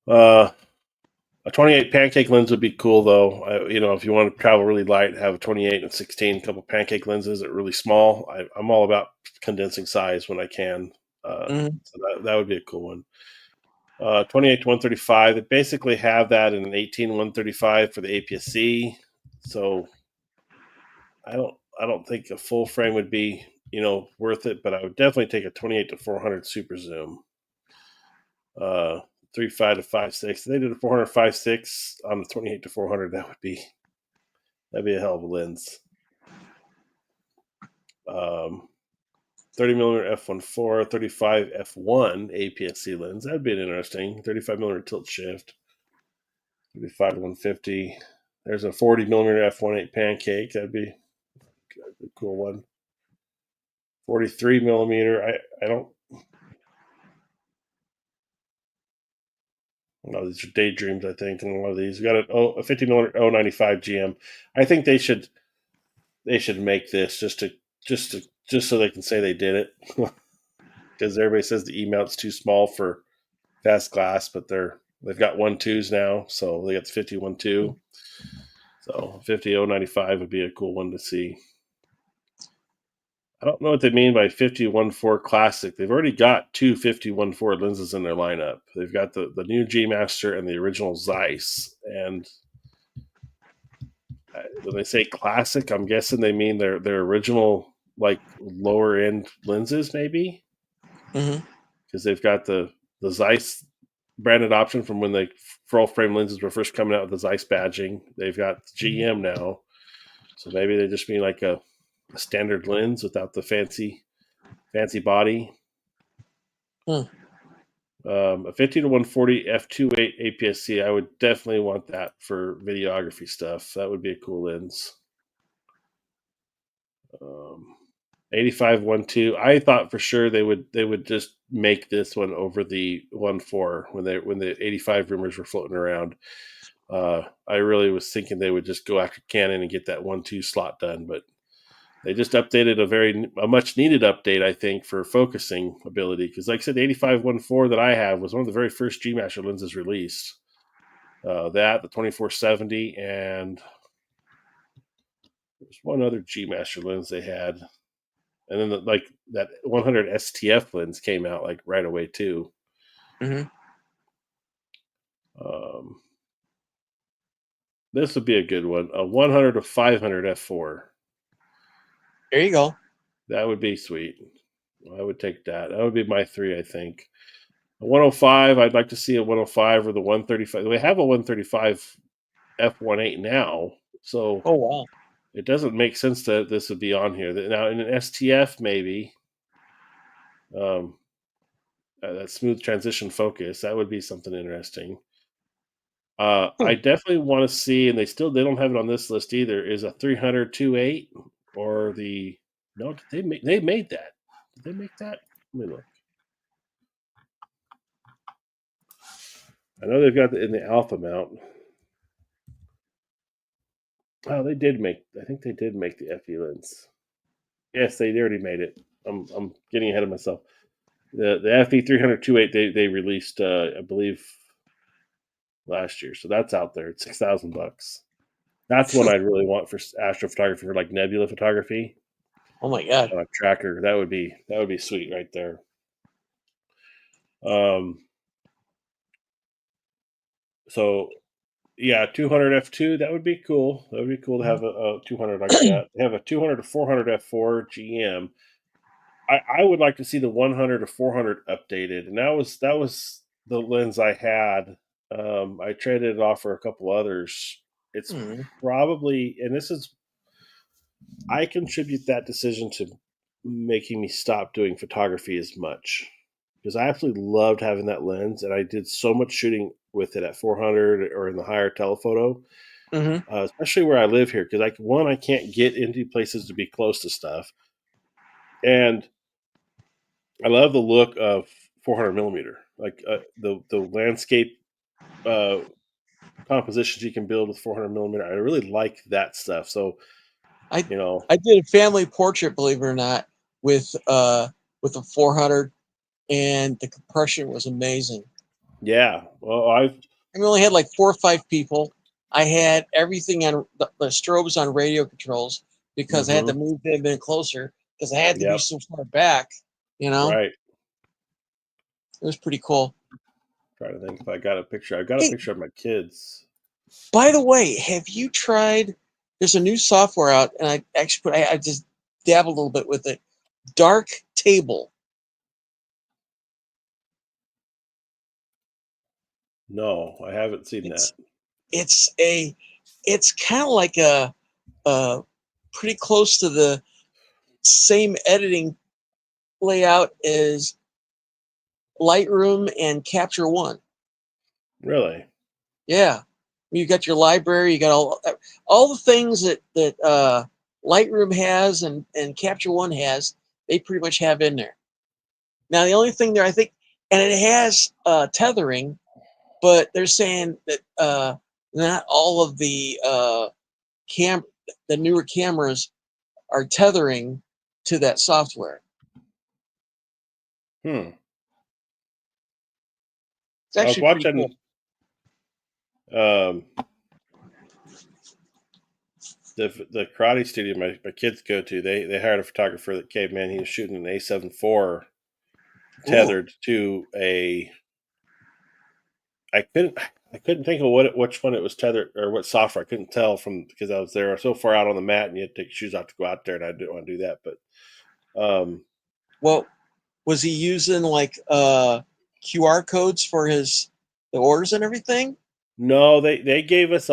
Uh, a 28 pancake lens would be cool though. If you want to travel really light, have a 28 and 16, couple pancake lenses that are really small. I'm all about condensing size when I can. Mm-hmm. So that would be a cool one. 28 to 135. They basically have that in an 18 135 for the APS-C. So I don't think a full frame would be worth it, but I would definitely take a 28 to 400 super zoom. 3.5 to 5.6. If they did a 400 5.6 on the 28 to 400, that'd be a hell of a lens. 30 millimeter f1.4, 35 f1 APS-C lens. That'd be an interesting 35 millimeter tilt shift. 35 to 150. There's a 40 millimeter f1.8 pancake. That'd be a cool one. 43 millimeter. I don't know. These are daydreams, I think, and one of these. We got a 50 millimeter 095 GM. I think they should make this just so they can say they did it, because everybody says the E mount's too small for fast glass, but they've got 1.2s now, so they got the 50 1.2. So 50095 would be a cool one to see. I don't know what they mean by 50 1.4 classic. They've already got two 50 1.4 lenses in their lineup. They've got the new G Master and the original Zeiss. And when they say classic, I'm guessing they mean their original, like, lower end lenses, maybe, Mm-hmm. because they've got the Zeiss branded option from when the full frame lenses were first coming out with the Zeiss badging. They've got GM now, so maybe they just mean like a standard lens without the fancy body. Hmm. A 50 to 140 f2.8 APS-C, I would definitely want that for videography stuff. That would be a cool lens. 85 1.2. I thought for sure they would just make this one over the 1.4 when the 85 rumors were floating around. I really was thinking they would just go after Canon and get that 1.2 slot done, but they just updated a much needed update, I think, for focusing ability. Because, like I said, the 85 1.4 that I have was one of the very first G Master lenses released. The 2470, and there's one other G Master lens they had, and then that 100 STF lens came out like right away too. Mm-hmm. This would be a good one. A 100 to 500 f4. There you go. That would be sweet. I would take that. That would be my three, I think. A 105, I'd like to see a 105 or the 135. We have a 135 f1.8 now, so Oh wow. it doesn't make sense that this would be on here. Now, in an STF, maybe, that smooth transition focus, that would be something interesting. I definitely want to see, and they don't have it on this list either, is a 300 2.8 or the no, they made that. Did they make that? Let me look. I know they've got it in the alpha mount. Oh, they did make. I think they did make the FE lens. Yes, they already made it. I'm getting ahead of myself. The FE 300 2.8 they released, I believe, last year, so that's out there. It's $6,000. That's one I'd really want for astrophotography, for like nebula photography Oh my god. on a tracker. That would be sweet right there. Um, so yeah, 200 f2, that would be cool. That would be cool to have a 200 like that. They have a 200 to 400 f4 GM. I would like to see the 100 to 400 updated, and that was the lens I had. I traded it off for a couple others. It's Hmm. probably, and this is, I contribute that decision to making me stop doing photography as much, because I absolutely loved having that lens, and I did so much shooting with it at 400 or in the higher telephoto, Mm-hmm. especially where I live here. Because I can't get into places to be close to stuff, and I love the look of 400 millimeter, like the landscape uh, compositions you can build with 400 millimeter. I really like that stuff. So I you know, I did a family portrait, believe it or not, with a 400, and the compression was amazing. yeah. Well, I've I only had like 4 or 5 people. I had everything on the strobes on radio controls because I had to mm-hmm, move them in closer because I had to be yep, so far back. You know, right. it was pretty cool. Trying to think if I got a picture. I got a Hey, picture of my kids. by the way, have you tried? There's a new software out, and I actually I just dabbled a little bit with it. Dark Table. No, I haven't seen that. It's it's a it's kind of like a pretty close to the same editing layout as Lightroom and Capture One. Really? Yeah, you got your library, you got all the things that Lightroom has and Capture One has. they pretty much have in there. Now the only thing there, I think, and it has tethering, but they're saying that not all of the the newer cameras are tethering to that software. Hmm. It's I was actually pretty cool. watching um, the karate studio my kids go to. They hired a photographer that came in. He was shooting an A7 IV Ooh. tethered to a. I couldn't think of which one it was tethered or what software. I couldn't tell from because I was there so far out on the mat and you had to take your shoes off to go out there, and I didn't want to do that. But Well, was he using like QR codes for the orders and everything? no, they gave us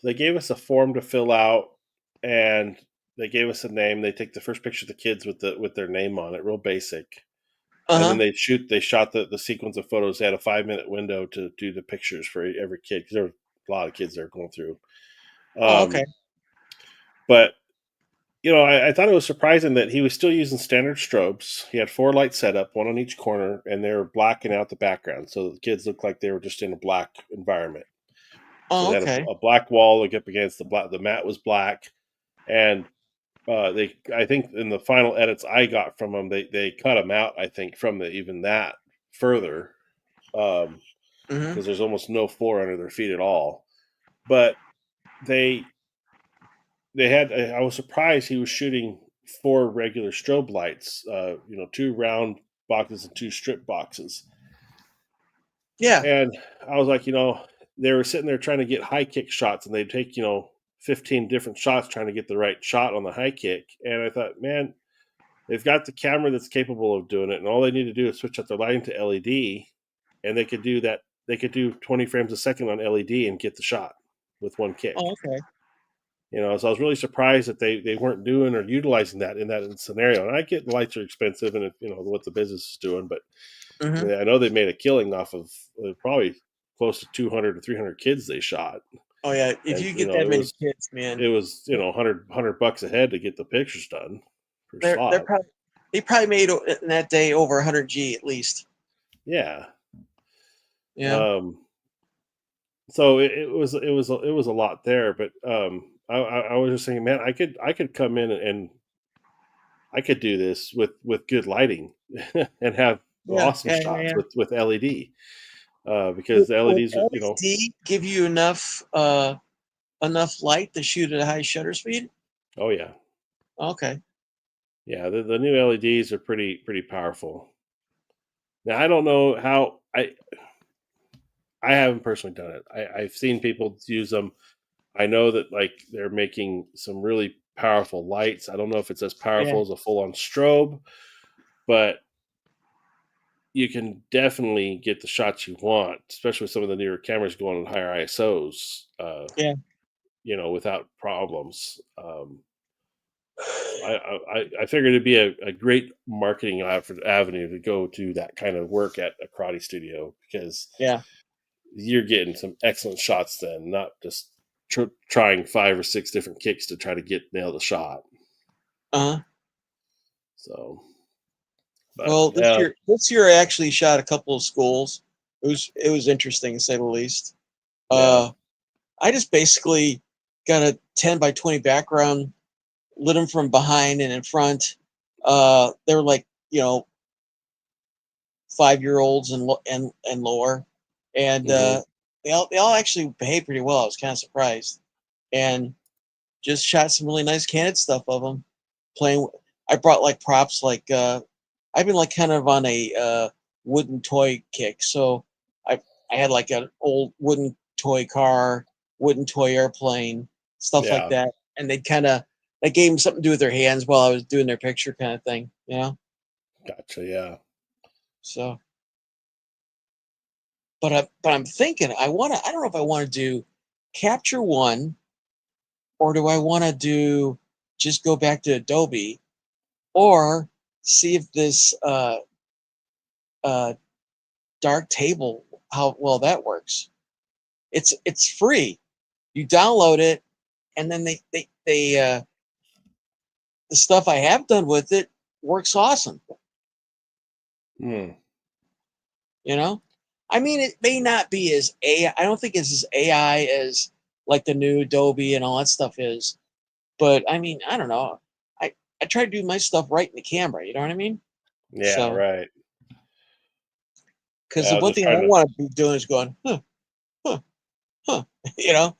they gave us a form to fill out, and they gave us a name. They take the first picture of the kids with their name on it, real basic, and then Uh-huh. they shot the sequence of photos. They had a 5 minute window to do the pictures for every kid because there were a lot of kids there going through. Oh, okay. Um, but I thought it was surprising that he was still using standard strobes. He had 4 lights set up, one on each corner, and they were blacking out the background, so the kids looked like they were just in a black environment. So Oh, they had okay. a black wall up against the black. The mat was black, and I think in the final edits I got from them, they cut them out. I think from even that further, because Mm-hmm. there's almost no floor under their feet at all. But they they had. I was surprised he was shooting 4 regular strobe lights. 2 round boxes and 2 strip boxes. Yeah. And I was like, they were sitting there trying to get high kick shots, and they'd take 15 different shots trying to get the right shot on the high kick. And I thought, man, they've got the camera that's capable of doing it, and all they need to do is switch out their lighting to LED, and they could do that. They could do 20 frames a second on LED and get the shot with one kick. Oh, okay. So I was really surprised that they weren't doing or utilizing that in that scenario. And I get lights are expensive, and what the business is doing, but Mm-hmm. I know they made a killing off of probably close to 200 to 300 kids they shot, Oh yeah. If and you get that it many was kids, man, it was 100 bucks a head to get the pictures done per they're slot. probably they probably made in that day over 100 G at least. Yeah. Yeah. Um, so it was a lot there, but I was just thinking, man, I could come in and I could do this with good lighting and have Yeah. awesome Yeah. Yeah. shots Yeah. with LED because the Would LEDs are LED give you enough light to shoot at a high shutter speed? oh yeah. Okay. Yeah, the new LEDs are pretty powerful. Now I don't know how I haven't personally done it. I've seen people use them. I know that like they're making some really powerful lights. I don't know if it's as Yeah. powerful as a full on strobe, but you can definitely get the shots you want, especially with some of the newer cameras going on higher ISOs. Yeah. Without problems. So I figured it'd be a great marketing avenue to go do that kind of work at a karate studio because Yeah. you're getting some excellent shots then, not just trying 5 or 6 different kicks to try to nail the shot. Uh-huh. So, but Well, yeah, this year I actually shot a couple of schools. It was interesting to say the least. yeah, Uh, I just basically got a 10 by 20 background, lit them from behind and in front. They were like 5-year-olds and lower, and hmm they all actually behaved pretty well. I was kind of surprised, and just shot some really nice candid stuff of them playing. I brought like props like I've been like kind of on a wooden toy kick, so I had like an old wooden toy car, wooden toy airplane, stuff like yeah, that, and they gave them something to do with their hands while I was doing their picture kind of thing. gotcha, yeah, So, but I'm thinking I don't know if I want to do Capture One or do I want to do just go back to Adobe or see if this uh, dark table how well that works. It's free. You download it, and then they the stuff I have done with it works awesome. Hmm. You know, I mean, it may not be as AI. I don't think it's as AI as like the new Adobe and all that stuff is. But I mean, I don't know. I try to do my stuff right in the camera. You know what I mean? Yeah, So, right. because the I'm one just thing I trying don't to. want to be doing is going, huh, huh. You know?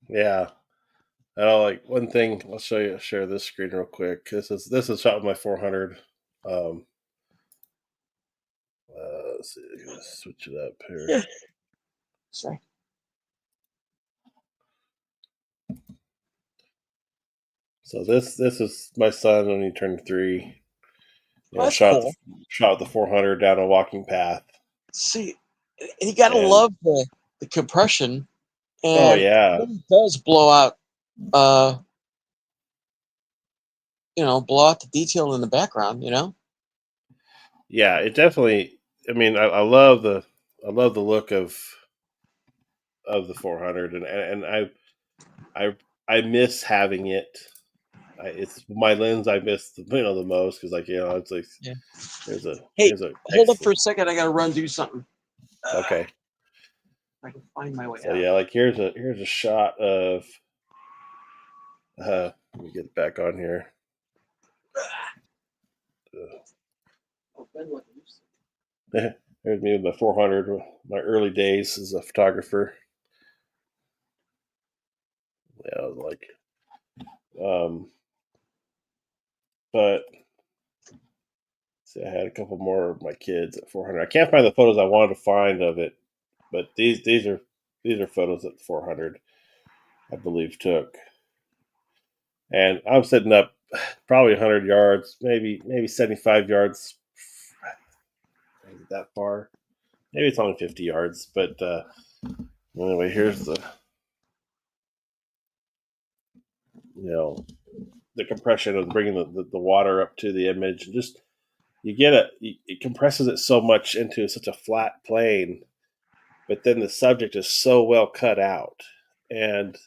Yeah. I don't like one thing. I'll share this screen real quick. This is shot with my 400. Um, let's see. Let's switch it up here. Yeah. Sorry. So this is my son when he turned 3. Well, that's Shot cool. shot the 400 down a walking path. See, and you got to And love the compression, oh and it yeah, really does blow out. Uh, blow out the detail in the background. yeah, it definitely. I mean, I love the look of the 400, and I I miss having it. It's my lens I miss the most because it's like Yeah. here's a Hey, here's a hold up for excellent. a second. I got to run do something. Okay, If I can find my way so out. yeah, like here's a shot of. Let me get back on here. Oh, Ben, look. There's me with my 400, my early days as a photographer. Yeah, I was like, um, but see, I had a couple more of my kids at 400. I can't find the photos I wanted to find of it, but these are photos that 400, I believe, took. And I'm sitting up probably 100 yards, maybe 75 yards, maybe that far. Maybe it's only 50 yards, but anyway, here's you know the compression of bringing the water up to the image, and just you get it compresses it so much into such a flat plane, but then the subject is so well cut out, and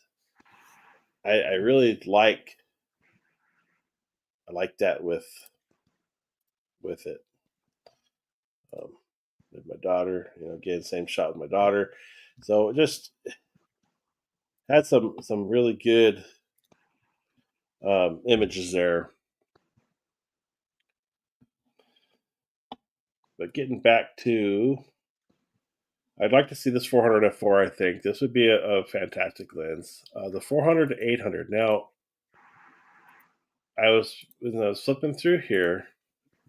I really like that with it. Um, with my daughter, again, same shot with my daughter, so it just had some really good images there. But getting back to, I'd like to see this 400 f4. I think this would be a fantastic lens. The 400 to 800. Now, when I was flipping through here,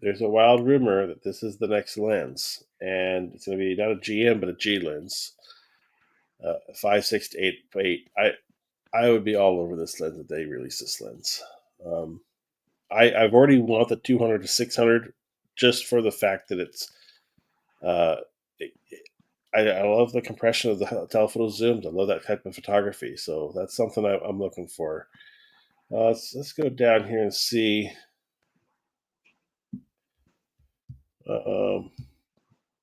there's a wild rumor that this is the next lens, and it's going to be not a GM but a G lens, 5.6 to 8.8. I would be all over this lens if they release this lens. Um, I've already want the 200 to 600 just for the fact that it's. Uh, it, I love the compression of the telephoto zooms. I love that type of photography, so that's something I'm looking for. Let's go down here and see.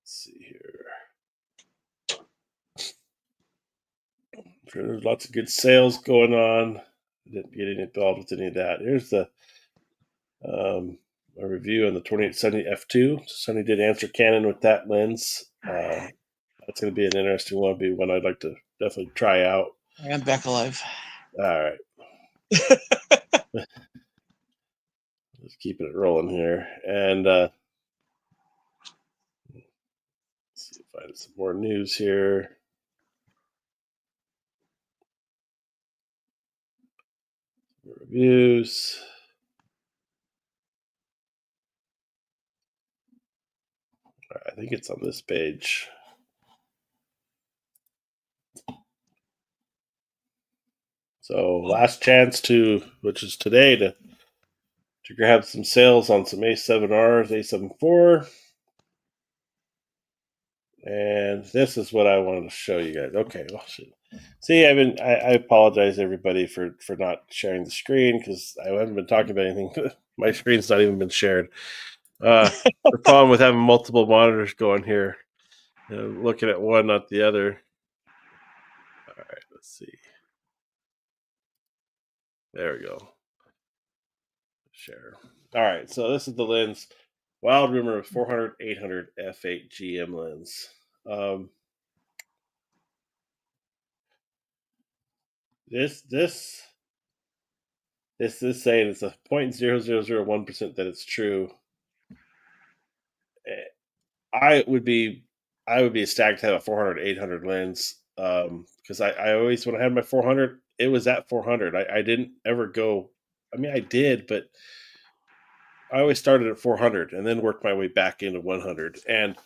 Let's see here. Sure, there's lots of good sales going on. Didn't get involved with any of that. Here's um, a review on the 2870 f2. Sonny did answer Canon with that lens. That's going to be an interesting one. Be one I'd like to definitely try out. I'm back alive. All right, just keeping it rolling here, and let's see if I find some more news here. Reviews. I think it's on this page. So last chance which is today, to grab some sales on some A7Rs, A7 IV. And this is what I wanted to show you guys. Okay, well, see, I apologize everybody for not sharing the screen because I haven't been talking about anything. My screen's not even been shared. The problem with having multiple monitors going here, looking at one, not the other. All right, let's see. There we go. Share. All right, so this is the lens. Wild rumor of 400 800 f8 GM lens. Um, this is saying it's a 0.0001% that it's true. Eh, I would be ecstatic to have a 400 800 lens because I always when I had my 400 it was at 400. I didn't ever go. I mean I did, but I always started at 400 and then worked my way back into 100. And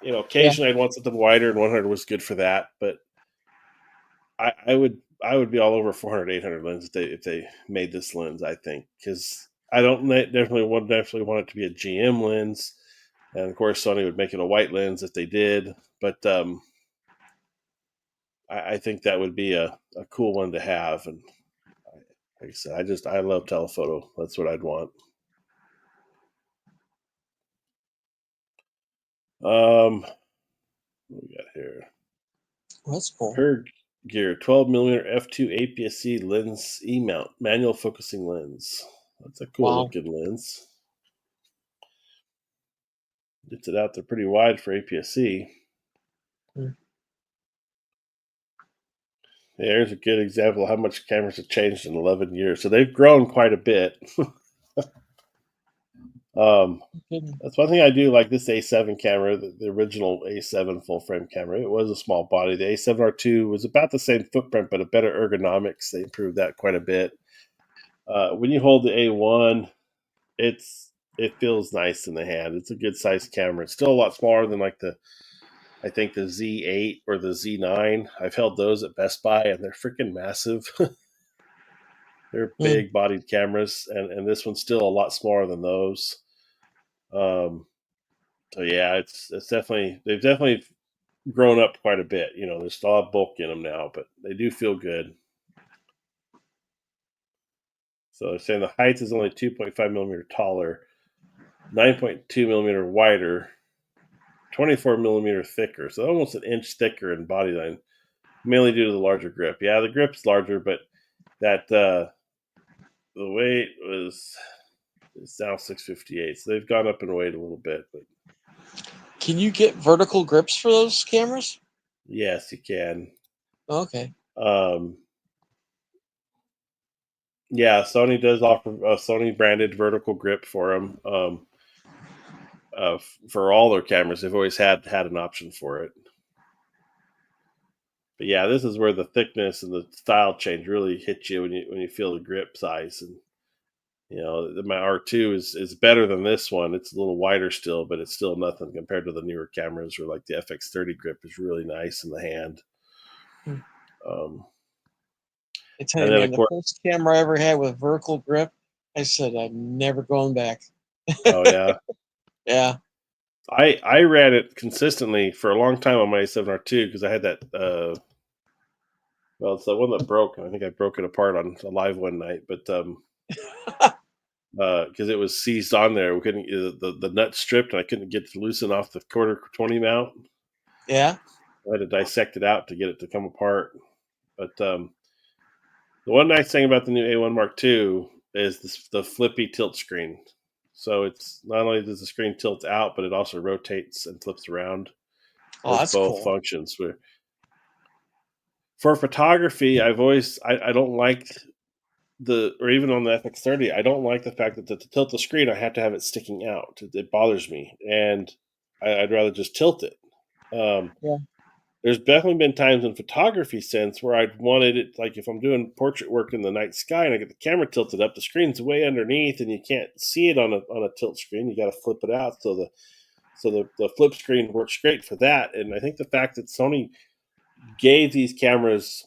Yeah. occasionally I'd want something wider, and 100 was good for that. But I would be all over 400 800 lens if they made this lens. I think because I don't definitely want it to be a GM lens, and of course Sony would make it a white lens if they did. But I think that would be a cool one to have. And like I said, I love telephoto. That's what I'd want. What we got here? Well, that's cool. Per Gear 12mm f2 APS-C lens E mount manual focusing lens. That's a cool Wow. looking lens. Gets it out there pretty wide for APS-C. Hmm. There's a good example of how much cameras have changed in 11 years. So they've grown quite a bit. Good. That's one thing I do like this A7 camera, the original A7 full frame camera. It was a small body. The A7R2 was about the same footprint, but a better ergonomics. They improved that quite a bit. When you hold the A1, it feels nice in the hand. It's a good sized camera. It's still a lot smaller than like I think the Z8 or the Z9. I've held those at Best Buy and they're freaking massive. They're Hmm. big bodied cameras, and this one's still a lot smaller than those. Um, so yeah, it's definitely they've definitely grown up quite a bit. There's still a lot of bulk in them now, but they do feel good. So they're saying the height is only 2.5 millimeter taller, 9.2 millimeter wider, 24 millimeter thicker, so almost an inch thicker in body line, mainly due to the larger grip. Yeah, the grip's larger, but that the weight was it's now 658, so they've gone up in weight a little bit. But Can you get vertical grips for those cameras? yes, you can. Okay. Um, yeah, Sony does offer a Sony branded vertical grip for them. For all their cameras, they've always had an option for it. But yeah, this is where the thickness and the style change really hit you when you feel the grip size. And my R2 is better than this one. It's a little wider still, but it's still nothing compared to the newer cameras. Or like the FX30 grip is really nice in the hand. Hmm. Um, I tell and you, then man, of the course, first camera I ever had with vertical grip, I said I'm never going back. oh yeah, Yeah. I ran it consistently for a long time on my A7R2 because I had that. Well, it's the one that broke. I think I broke it apart on a live one night, but because it was seized on there, we couldn't the nut stripped, and I couldn't get to loosen off the quarter 20 mount. Yeah. I had to dissect it out to get it to come apart. But the one nice thing about the new A1 Mark II is the flippy tilt screen. So it's not only does the screen tilt out, but it also rotates and flips around. Oh, Has that's both cool. functions. For photography, I don't like or even on the FX30, I don't like the fact that to tilt the screen, I have to have it sticking out. It bothers me, and I'd rather just tilt it. Um, Yeah. there's definitely been times in photography sense where I'd wanted it, like if I'm doing portrait work in the night sky and I get the camera tilted up, the screen's way underneath and you can't see it on a tilt screen. You got to flip it out so the flip screen works great for that. And I think the fact that Sony gave these cameras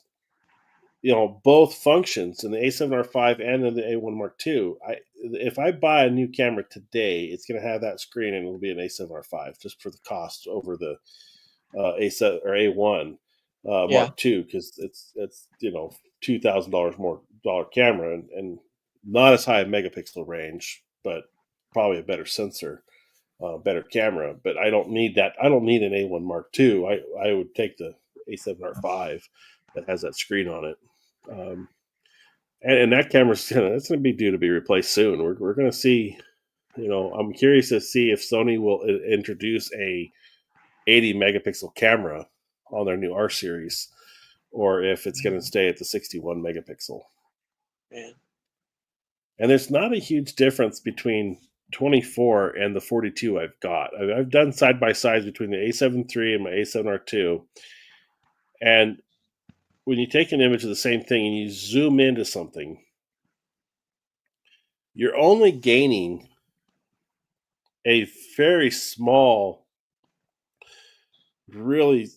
both functions in the A7R5 and in the A1 Mark II. If I buy a new camera today, it's going to have that screen and it'll be an A7R5 just for the cost over the A7 or A1 Yeah. Mark II because it's $2,000 more dollar camera and not as high a megapixel range, but probably a better sensor, better camera. But I don't need that. I don't need an A1 Mark II. I would take the A7R5 that has that screen on it. Um, and that camera's that's going to be due to be replaced soon. We're going to see. I'm curious to see if Sony will introduce a 80 megapixel camera on their new R series, or if it's going to stay at the 61 megapixel. Man. And there's not a huge difference between 24 and the 42 I've got. I've done side by sides between the A7 III and my A7R2, and when you take an image of the same thing and you zoom into something, you're only gaining a very small, really,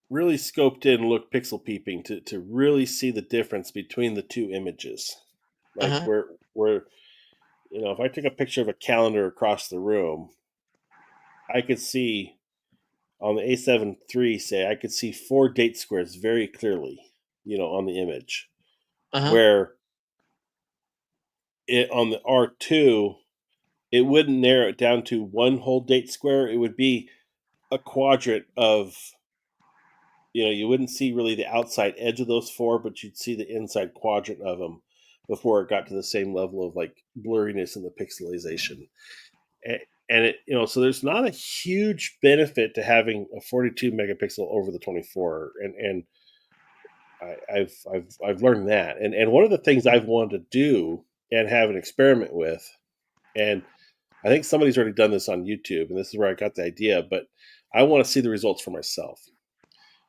really scoped in look pixel peeping to really see the difference between the two images. Like Uh-huh. where if I took a picture of a calendar across the room, I could see on the A7 III, say, I could see 4 date squares very clearly, on the image. Uh-huh. Where on the R2, it wouldn't narrow it down to one whole date square. It would be a quadrant of, you wouldn't see really the outside edge of those four, but you'd see the inside quadrant of them before it got to the same level of like blurriness and the pixelization. And so there's not a huge benefit to having a 42 megapixel over the 24, and I've learned that. And one of the things I've wanted to do and have an experiment with, and I think somebody's already done this on YouTube, and this is where I got the idea, but I want to see the results for myself.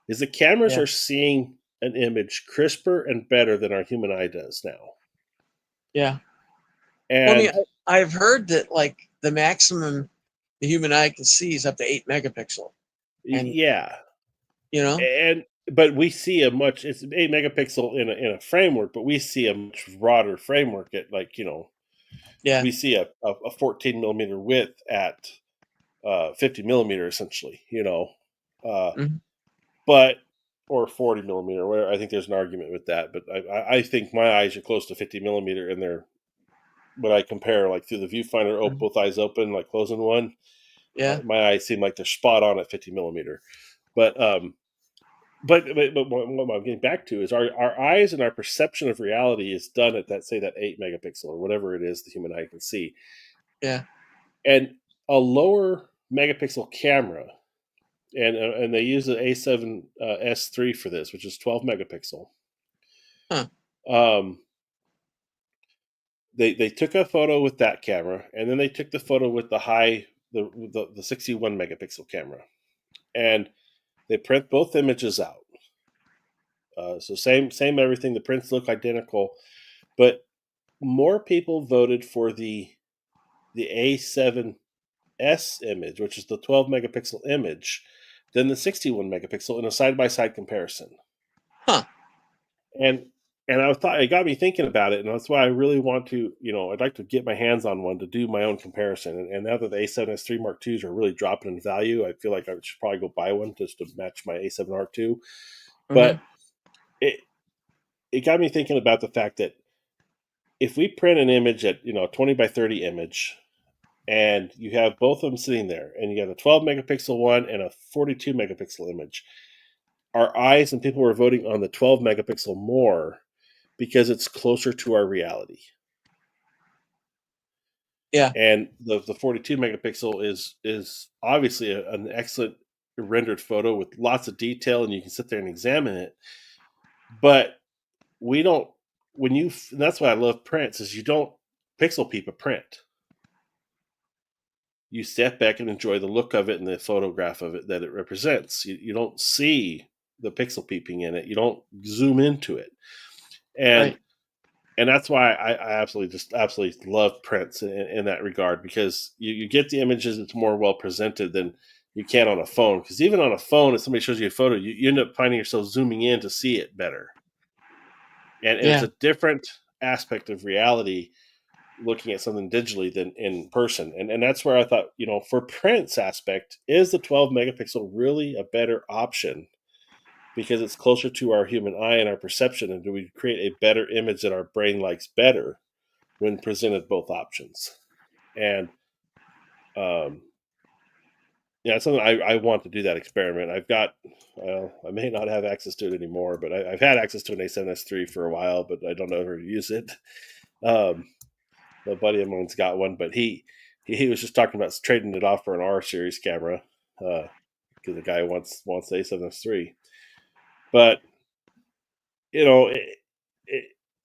Is the cameras Yeah. are seeing an image crisper and better than our human eye does now. Yeah. Well, I mean, And I've heard that like the maximum the human eye can see is up to 8 megapixel, and yeah, you know, and but we see it's 8 megapixel in a framework, but we see a much broader framework at like yeah. we see a 14 millimeter width at 50 millimeter essentially, uh, Mhm. but or 40 millimeter. Where I think there's an argument with that, but I think my eyes are close to 50 millimeter, and they're when I compare like through the viewfinder, Mhm. both eyes open, like closing one, Yeah. my eyes seem like they're spot on at 50 millimeter. But but what I'm getting back to is our eyes and our perception of reality is done at that 8 megapixel or whatever it is the human eye can see, Yeah. and a lower megapixel camera, and they use the A7 S3 for this, which is 12 megapixel. Huh. Um, they took a photo with that camera, and then they took the photo with the 61 megapixel camera, and they print both images out. So same everything. The prints look identical, but more people voted for the A7S image, which is the 12 megapixel image, than the 61 megapixel in a side by side comparison. Huh. And I thought it got me thinking about it, and that's why I really want to, I'd like to get my hands on one to do my own comparison. And now that the A7S3 Mark IIs are really dropping in value, I feel like I should probably go buy one just to match my A7R2. Hmm. But it it got me thinking about the fact that if we print an image at 20 by 30 image, and you have both of them sitting there, and you got a 12 megapixel one and a 42 megapixel image, our eyes and people were voting on the 12 megapixel more because it's closer to our reality. Yeah. And the 42 megapixel is obviously an excellent rendered photo with lots of detail, and you can sit there and examine it. But we don't and that's why I love prints is you don't pixel peep a print. You step back and enjoy the look of it and the photograph of it that it represents. You don't see the pixel peeping in it. You don't zoom into it. And Right. that's why I absolutely love prints in that regard, because you get the images, it's more well presented than you can on a phone. Because even on a phone, if somebody shows you a photo, you end up finding yourself zooming in to see it better. And it's Yeah. a different aspect of reality looking at something digitally than in person. And that's where I thought, for prints aspect, is the 12 megapixel really a better option because it's closer to our human eye and our perception? And do we create a better image that our brain likes better when presented both options? And um, Yeah, it's something I want to do that experiment. I've got, well, I may not have access to it anymore, but I've had access to an A7S III for a while, but I don't know how to use it. Um, a buddy of mine's got one, but he was just talking about trading it off for an R series camera because the guy wants the A7S III. But you know, it,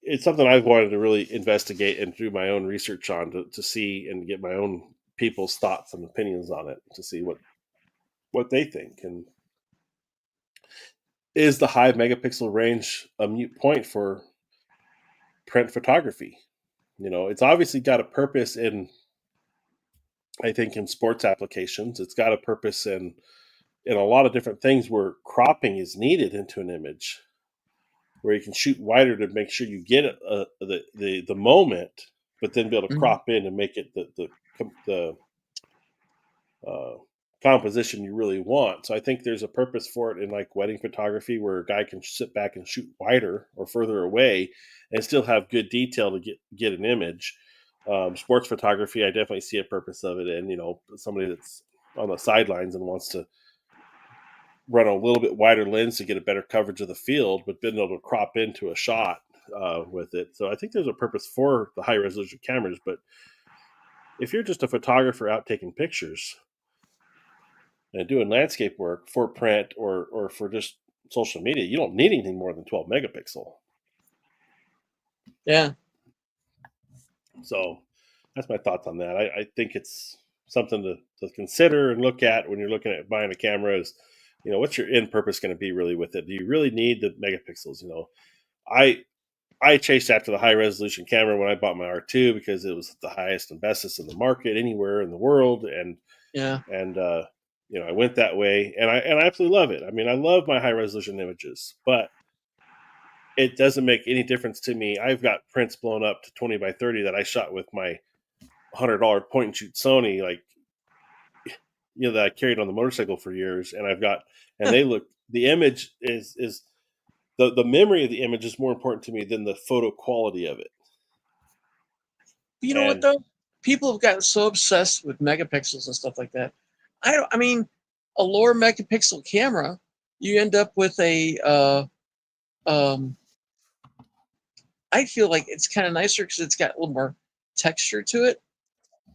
it's something I've wanted to really investigate and do my own research on to see and get my own people's thoughts and opinions on it to see what they think. And is the high megapixel range a mute point for print photography? You know, it's obviously got a purpose in, I think, in sports applications. It's got a purpose in a lot of different things where cropping is needed into an image, where you can shoot wider to make sure you get the moment, but then be able to Mhm. crop in and make it the uh, composition you really want. So I think there's a purpose for it in like wedding photography, where a guy can sit back and shoot wider or further away, and still have good detail to get an image. Sports photography, I definitely see a purpose of it, and you know, somebody that's on the sidelines and wants to run a little bit wider lens to get a better coverage of the field, but being able to crop into a shot with it. So I think there's a purpose for the high resolution cameras. But if you're just a photographer out taking pictures and doing landscape work for print or for just social media, you don't need anything more than 12 megapixel. Yeah. So that's my thoughts on that. I think it's something to consider and look at when you're looking at buying a camera is, you know, what's your end purpose going to be really with it? Do you really need the megapixels? You know, I I chased after the high resolution camera when I bought my R2 because it was the highest and bestest in the market anywhere in the world, Yeah. and you know, I went that way, and I absolutely love it. I mean, I love my high resolution images, but it doesn't make any difference to me. I've got prints blown up to 20 by 30 that I shot with my $100 point and shoot Sony, like, you know, that I carried on the motorcycle for years, and I've got, and Huh. they look. The image is the memory of the image is more important to me than the photo quality of it. You know what And though? People have gotten so obsessed with megapixels and stuff like that. I mean, a lower megapixel camera, you end up with a. Um, I feel like it's kind of nicer because it's got a little more texture to it.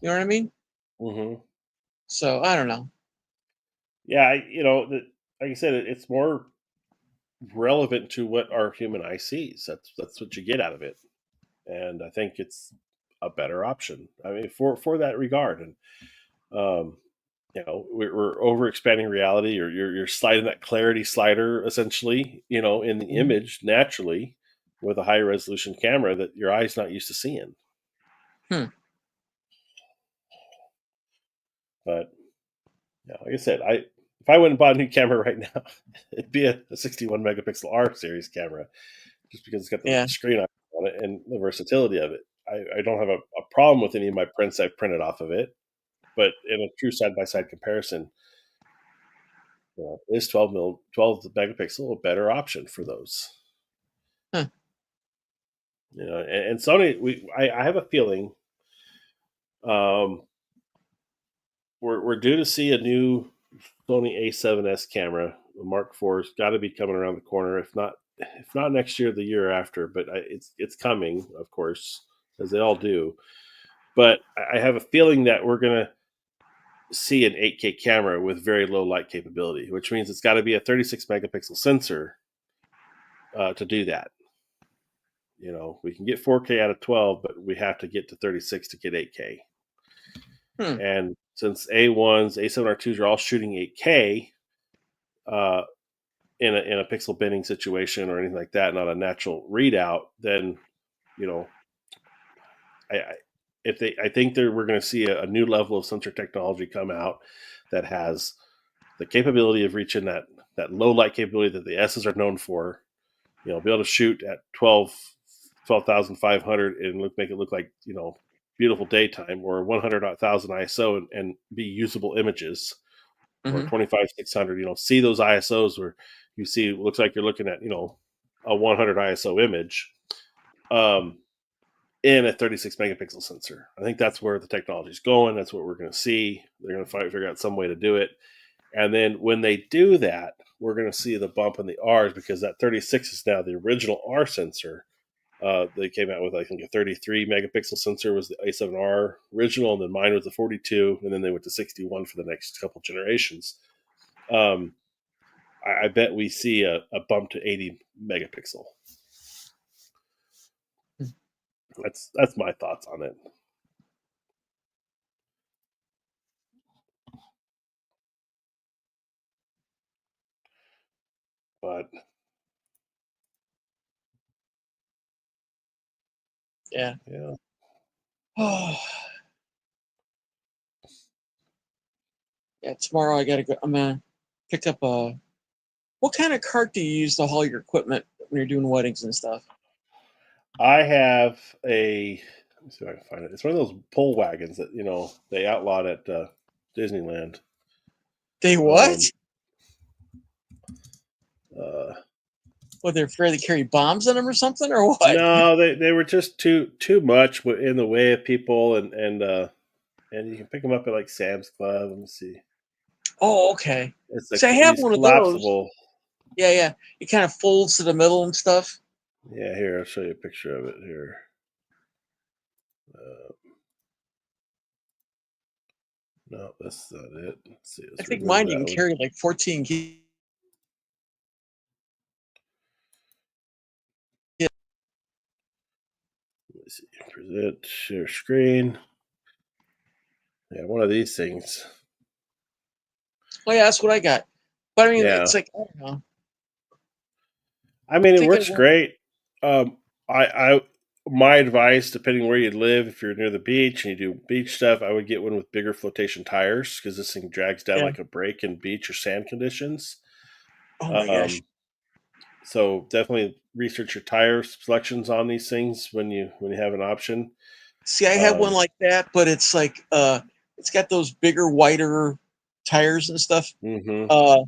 You know what I mean? mhm. So I don't know. Yeah, you know, like I said, it's more relevant to what our human eye sees. That's what you get out of it, and I think it's a better option. I mean, for that regard, and um, you know, we're over expanding reality, or you're sliding that clarity slider essentially, you know, in the Mhm. image naturally with a high resolution camera that your eye's not used to seeing. Hmm. But yeah, like I said, I if I went and bought a new camera right now, it'd be a 61 megapixel R series camera just because it's got the Yeah. screen on it and the versatility of it. I don't have a problem with any of my prints I've printed off of it, but in a true side by side comparison, is 12 megapixel a better option for those? Huh. You know, and Sony, I have a feeling um, we're due to see a new Sony A7S camera. The Mark IV's got to be coming around the corner. If not next year, the year after. But it's coming, of course, as they all do. But I have a feeling that we're gonna see an 8K camera with very low light capability, which means it's got to be a 36 megapixel sensor to do that. You know, we can get 4K out of 12, but we have to get to 36 to get 8K. Hmm. And since A1s, A7R2s are all shooting 8K uh, in a pixel binning situation or anything like that, not a natural readout, then you know, I if they, I think we're going to see a new level of sensor technology come out that has the capability of reaching that low light capability that the S's are known for. You know, be able to shoot at 12,500 and make it look like, you know, beautiful daytime, or 100,000 ISO and be usable images, or Hmm. 25,600. You know, see those ISOs where you see it looks like you're looking at, you know, a 100 ISO image. Um, in a 36 megapixel sensor. I think that's where the technology is going. That's what we're going to see. They're going to figure out some way to do it. And then when they do that, we're going to see the bump in the R's because that 36 is now the original R sensor. They came out with, I think, a 33 megapixel sensor was the A7R original, and then mine was the 42, and then they went to 61 for the next couple generations. Um, I bet we see a bump to 80 megapixel. That's my thoughts on it. But Yeah. yeah, Oh, yeah. Tomorrow I gotta go. I'm gonna pick up a. What kind of cart do you use to haul your equipment when you're doing weddings and stuff? I have a. Let me see if I can find it. It's one of those pull wagons that they outlawed at Disneyland. They what? Um, uh, What, they're afraid to carry bombs in them or something, or what? no, they were just too much in the way of people, and you can pick them up at like Sam's Club. Let me see. Oh, okay. It's like So I have these one of those. collapsible. Yeah, yeah. It kind of folds to the middle and stuff. Yeah, here I'll show you a picture of it here. Uh, no, that's not it. Let's see. I Let's think remove mine you that can one. carry like 14 kids. Let me see. Present, share screen. Yeah, one of these things. Oh yeah, that's what I got. But I mean, Yeah, it's like I don't know. I mean, it Thinking, works well, great. I my advice, depending where you live, if you're near the beach and you do beach stuff, I would get one with bigger flotation tires because this thing drags down yeah. like a brake in beach or sand conditions. Oh my gosh. Um, so definitely research your tire selections on these things when you have an option. See, I have one Um, like that, but it's like it's got those bigger, wider tires and stuff. hmm Uh,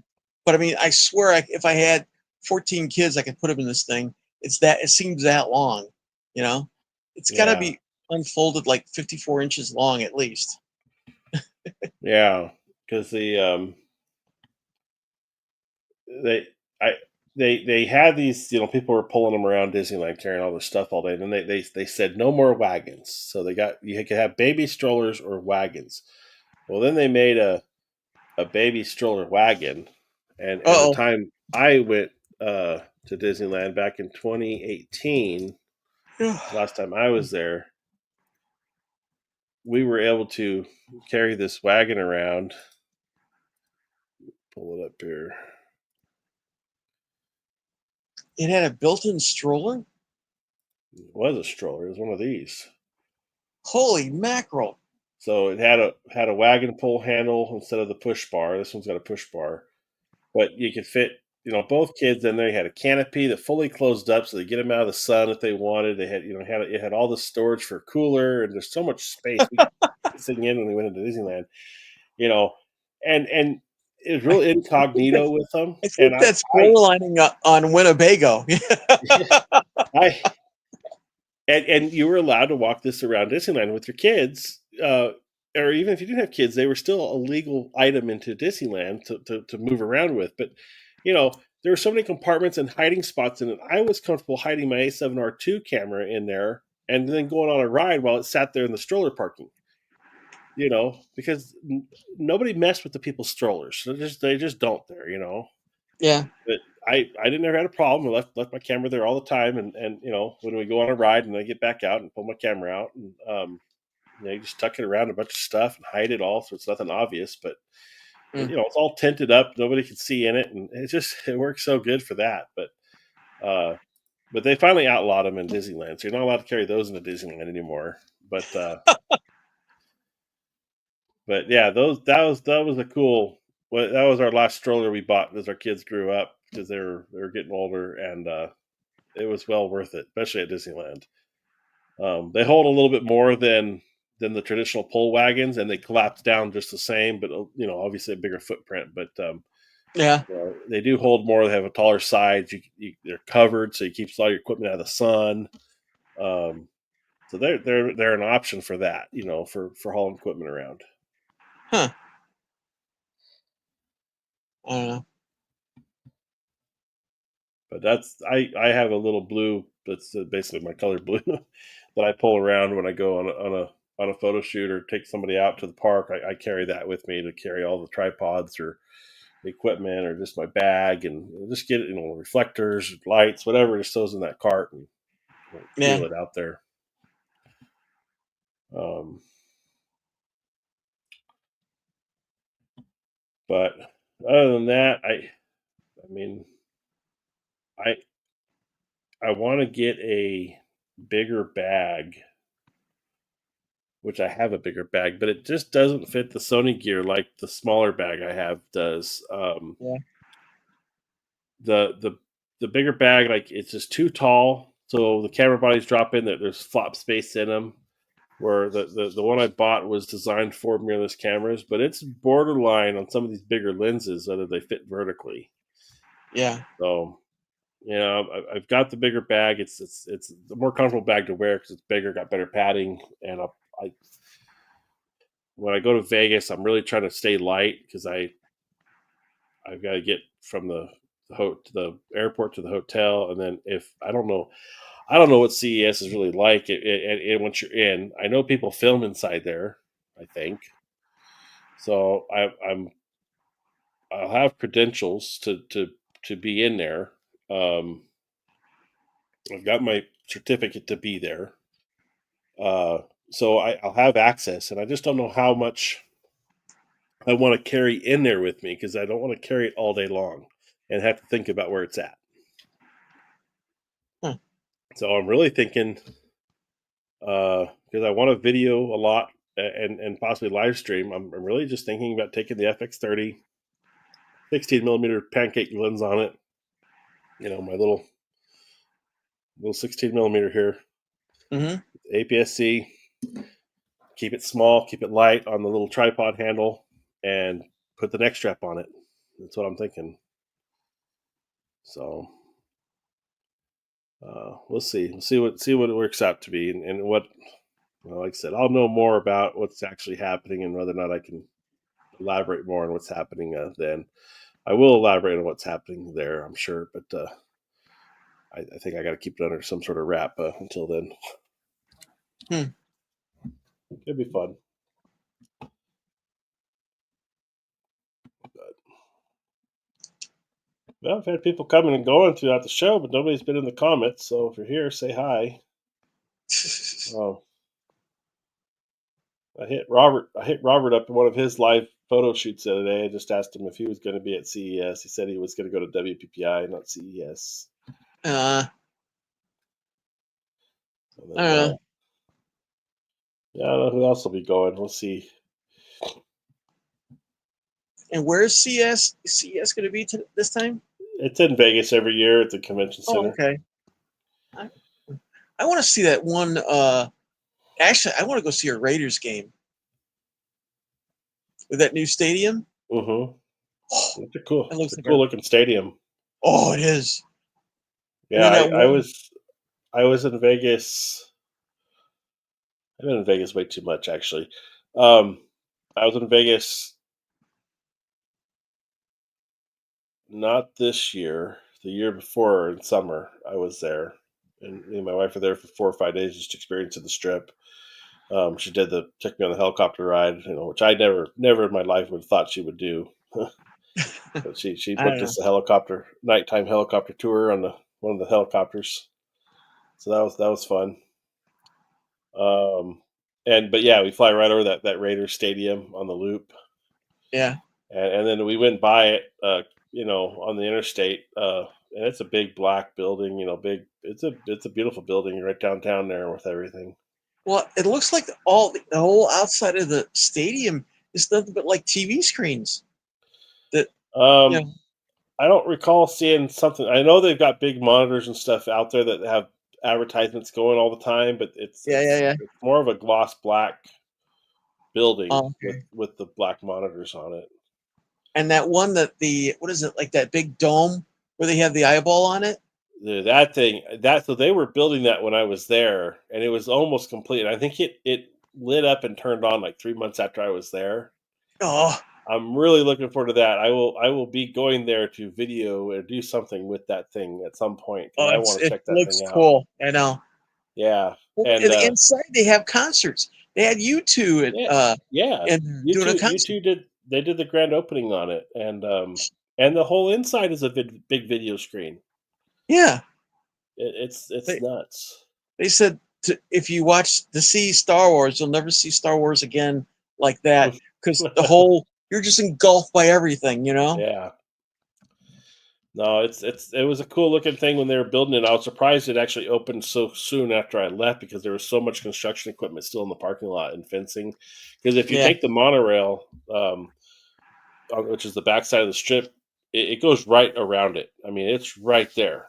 but I mean, I swear, if I had 14 kids, I could put them in this thing. It's that it seems that long, you know. It's got to Yeah, be unfolded like 54 inches long at least. yeah, because they I they had these people were pulling them around Disneyland carrying all this stuff all day. And then they said no more wagons, so they got you could have baby strollers or wagons. Well, then they made a baby stroller wagon, and the Oh, time I went to Disneyland back in 2018, last time I was there, we were able to carry this wagon around. Pull it up here. it had a built-in stroller. It was a stroller. It was one of these. Holy mackerel! So it had a wagon pull handle instead of the push bar. This one's got a push bar, but you could fit both kids in there. You had a canopy that fully closed up, so they get them out of the sun if they wanted. They had had it had all the storage for cooler, and there's so much space. We sitting in when we went into Disneyland, you know, and it was real I think incognito with them. I And think that's borderlining on Winnebago. I and you were allowed to walk this around Disneyland with your kids, or even if you didn't have kids, they were still a legal item into Disneyland to move around with. But there were so many compartments and hiding spots in it. I was comfortable hiding my A7R2 camera in there and then going on a ride while it sat there in the stroller parking. Because nobody messed with the people's strollers. They just don't there. Yeah. But I didn't ever had a problem. I left my camera there all the time, and when we go on a ride and I get back out and pull my camera out, and you just tuck it around a bunch of stuff and hide it all, so it's nothing obvious. But Mm. it's all tinted up, nobody can see in it, and it works so good for that. Uh, but they finally outlawed them in Disneyland, so you're not allowed to carry those into Disneyland anymore. But yeah, that was a cool. Well, that was our last stroller we bought as our kids grew up because they were getting older, and it was well worth it, especially at Disneyland. They hold a little bit more than the traditional pull wagons, and they collapse down just the same, but obviously a bigger footprint. But Yeah. they do hold more. They have a taller sides. They're covered, so you keep all your equipment out of the sun. Um, so they're an option for that, for hauling equipment around. Huh. I don't know. But I have a little blue that's basically my color blue that I pull around when I go on a photo shoot or take somebody out to the park. I carry that with me to carry all the tripods or the equipment or just my bag and just get reflectors, lights, whatever just throws in that cart and Yeah. wheel it out there. Um, but other than that, I mean, I I want to get a bigger bag, which I have a bigger bag, but it just doesn't fit the Sony gear like the smaller bag I have does. Yeah. The the the bigger bag, like it's just too tall, so the camera bodies drop in. There's flop space in them. Where the one I bought was designed for mirrorless cameras, but it's borderline on some of these bigger lenses whether they fit vertically. Yeah. So I've got the bigger bag. It's a more comfortable bag to wear because it's bigger, got better padding, and I when I go to Vegas, I'm really trying to stay light because I've got to get from to the airport to the hotel, and then if I don't know what CES is really like. And once you're in, I know people film inside there. I think so. I'll have credentials to be in there. Um, I've got my certificate to be there. So I'll have access, and I just don't know how much I want to carry in there with me because I don't want to carry it all day long and have to think about where it's at. Huh. So I'm really thinking because I want to video a lot and possibly live stream. I'm really just thinking about taking the FX30 16 millimeter pancake lens on it. My little 16 millimeter here, Mm-hmm. APS-C. Keep it small, keep it light on the little tripod handle, and put the neck strap on it. That's what I'm thinking. So we'll see. We'll see what it works out to be, and what. Well, like I said, I'll know more about what's actually happening and whether or not I can elaborate more on what's happening then. I will elaborate on what's happening there, I'm sure, but I think I got to keep it under some sort of wrap until then. Hmm. It'll be fun. Well, I've had people coming and going throughout the show, but nobody's been in the comments. So if you're here, say hi. Oh, I hit Robert up in one of his live photo shoots the other day. I just asked him if he was going to be at CES. He said he was going to go to WPPI, not CES. uh, And I then, don't know. yeah, I don't know who else will be going. We'll see. And where's CS going to be this time? It's in Vegas every year at the convention Oh, center. okay. I, I want to see that one. Actually, I want to go see a Raiders game with that new stadium. Mm-hmm. Oh, it It's looks a like cool looking stadium. oh, it is. And Yeah, then that one. I was in Vegas. I've been in Vegas way too much actually. Um, I was in Vegas not this year, the year before in summer. I was there, and me and my wife were there for 4 or 5 days just experiencing the strip. She took me on the helicopter ride, which I never in my life would have thought she would do. But she I don't booked know. us a nighttime helicopter tour on the one of the helicopters. So that was fun. But yeah, we fly right over that Raiders stadium on the loop, Yeah. and then we went by it, on the interstate, and it's a big black building, big. It's a beautiful building right downtown there with everything. Well, it looks like the whole outside of the stadium is nothing but like TV screens. That you Um, know. I don't recall seeing something. I know they've got big monitors and stuff out there that have advertisements going all the time, but Yeah, yeah, yeah. it's more of a gloss black building Oh, okay. with the black monitors on it. And that one that the what is it like that big dome where they have the eyeball on it? That thing that so they were building that when I was there, and it was almost complete. And I think it lit up and turned on like 3 months after I was there. Oh, I'm really looking forward to that. I will be going there to video or do something with that thing at some point because Oh, I want to it check that looks thing out. cool. I know. Yeah, Well, and and inside they have concerts. They had you two at yeah, yeah. and You doing a two, you concert. two did. They did the grand opening on it, and the whole inside is a big video screen. Yeah, It's they nuts. they said if you watch to see Star Wars, you'll never see Star Wars again like that because the whole you're just engulfed by everything. You know. Yeah. No, it was a cool looking thing when they were building it. I was surprised it actually opened so soon after I left because there was so much construction equipment still in the parking lot and fencing. Because if you Yeah. take the monorail, which is the backside of the strip, it goes right around it. I mean, it's right there.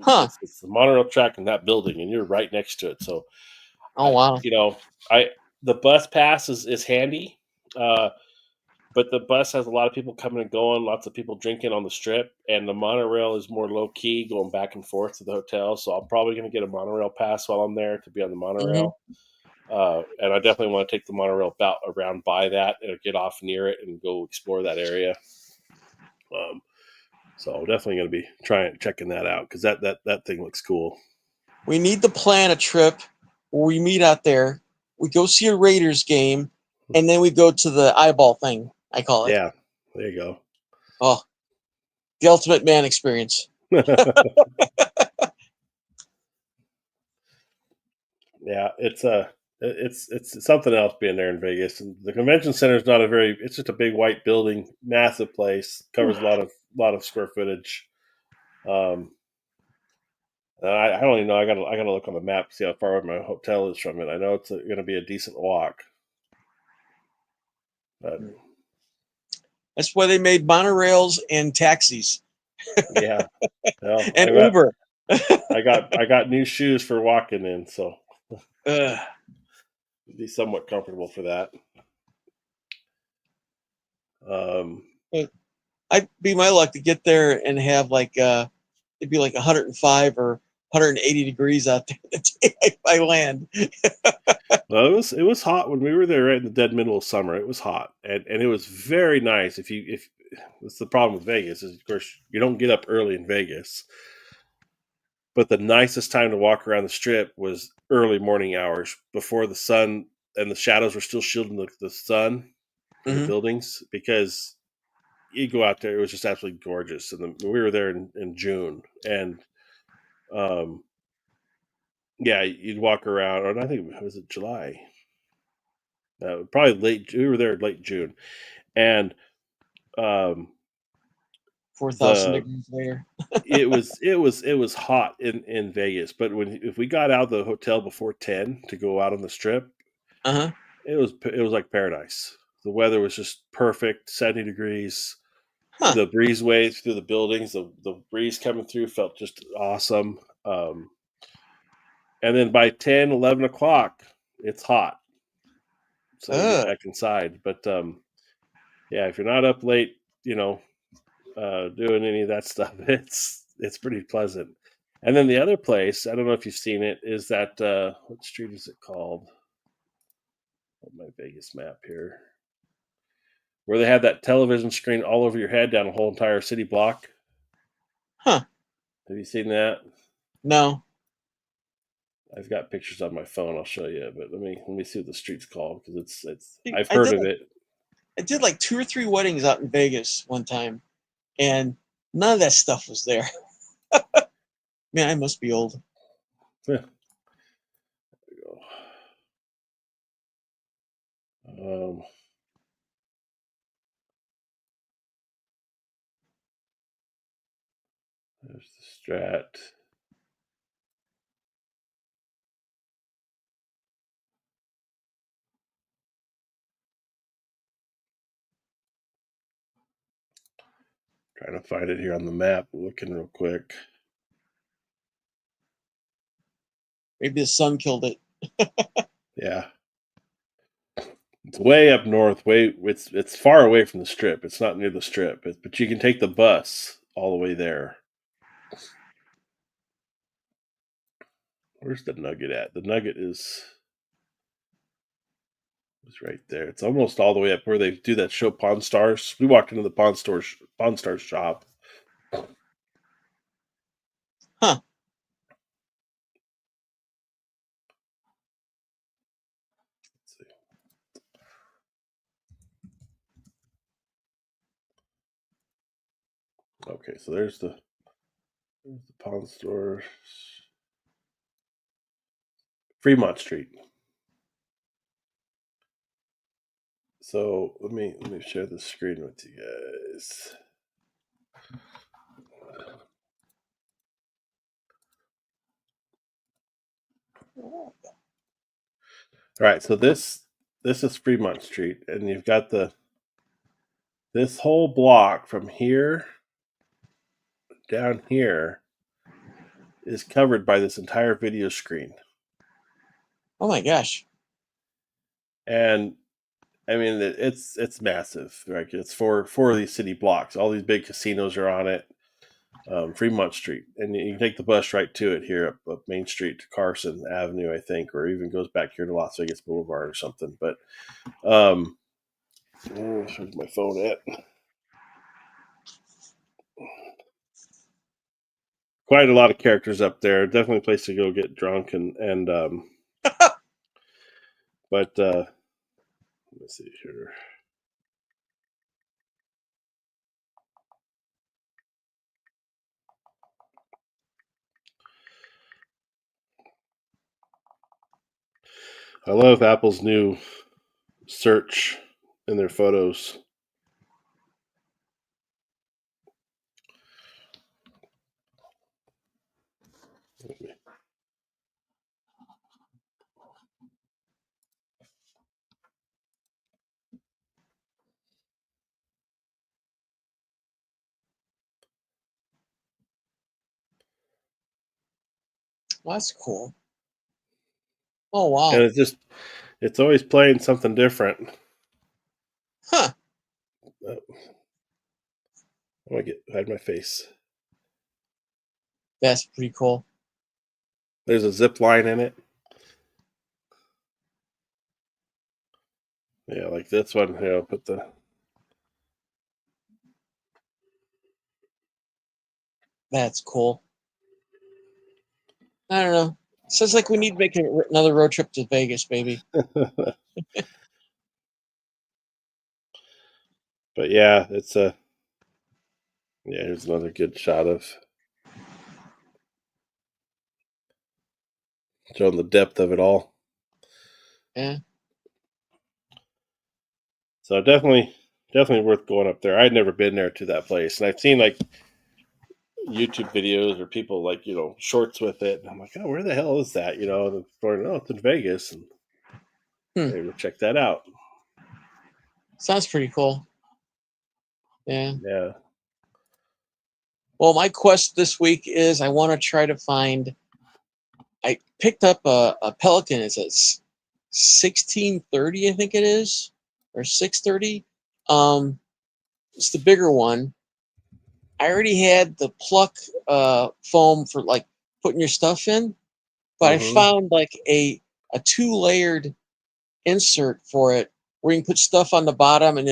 Huh. It's the monorail track in that building, and you're right next to it. So Oh wow. you know, I the bus pass is handy. Uh, but the bus has a lot of people coming and going, lots of people drinking on the strip, and the monorail is more low key, going back and forth to the hotel. So I'm probably going to get a monorail pass while I'm there to be on the Hmm. monorail. And I definitely want to take the monorail around by that and get off near it and go explore that area. Um, so definitely going to be checking that out because that thing looks cool. We need to plan a trip where we meet out there. We go see a Raiders game, and then we go to the eyeball thing. I call it. Yeah, there you Oh, the ultimate man experience. go. Yeah, it's something else being there in Vegas. And the convention center is not a very. It's just a big white building, massive place, covers a lot of square footage. Um, I don't even know. I gotta look on the map to see how far my hotel is from it. I know it's going to be a decent walk, but That's why they made monorails and taxis yeah. Well, and Uber. I got new shoes for walking in, so Ugh. be somewhat comfortable for that. Um, But I'd be my luck to get there and have like it'd be like 105 or 180 degrees out there the day I land. Well, it was hot when we were there right in the dead middle of summer. It was hot, and it was very nice. If that's the problem with Vegas is, of course, you don't get up early in Vegas, but the nicest time to walk around the strip was early morning hours before the sun and the shadows were still shielding the sun from the Hmm. buildings because you go out there. It was just absolutely gorgeous, and we were there in June, and um, yeah, you'd walk around, or I think was it July. Probably late. We were there late June, and um, 4,000 the degrees later. it was hot in Vegas. But if we got out of the hotel before 10 to go out on the strip, Uh huh. it was like paradise. The weather was just perfect, 70 degrees. Huh. The breezeway through the buildings, the breeze coming through felt just awesome. And then by 10, 11 o'clock, it's hot. So you get Ugh. back inside. But yeah, if you're not up late, doing any of that stuff, it's pretty pleasant. And then the other place, I don't know if you've seen it, is that what street is it called? On my Vegas map here, where they have that television screen all over your head down a whole entire city block. Huh. Have you seen that? No. I've got pictures on my phone. I'll show you, but let me see what the street's called because it's I've I heard did of like it. I did like 2 or 3 weddings out in Vegas one time, and none of that stuff was there. Man, I must be old. Yeah, there you go. There's the Strat. Trying to find it here on the map. Looking real quick. Maybe the sun killed it. Yeah, it's way up north. It's far away from the strip. It's not near the strip, but you can take the bus all the way there. Where's the Nugget at? The Nugget is It's right there. It's almost all the way up where they do that show Pawn Stars. We walked into the Pawn Stars shop. Huh. Let's see. Okay, so there's the Pawn Stores. Fremont Street. So let me share the screen with you guys. All right, so this is Fremont Street, and you've got this whole block from here down here is covered by this entire video screen. Oh my gosh. And I mean, it's massive. Right? It's four of these city blocks. All these big casinos are on it. Fremont Street, and you can take the bus right to it here up Main Street to Carson Avenue, I think, or even goes back here to Las Vegas Boulevard or something. But where's my phone at? Quite a lot of characters up there. Definitely a place to go get drunk and but let me see here. I love Apple's new search in their photos. Well, that's cool. Oh wow. And it's always playing something different. Huh. I want to hide my face. That's pretty cool. There's a zip line in it. Yeah, like this one. Here, I'll put the. That's cool. I don't know. Sounds like we need to make another road trip to Vegas, baby. But yeah, it's a. Yeah, here's another good shot of showing the depth of it all. Yeah. So definitely worth going up there. I'd never been there to that place, and I've seen like YouTube videos or people like shorts with it, and I'm like, oh, where the hell is that? And oh, it's in Vegas, and maybe we'll check that out. Sounds pretty cool. Yeah. Yeah. Well, my quest this week is I want to try to find. I picked up a Pelican. It's a 1630, I think it is, or 630. It's the bigger one. I already had the pluck foam for like putting your stuff in, but I Mm-hmm. found like a 2-layered insert for it where you can put stuff on the bottom and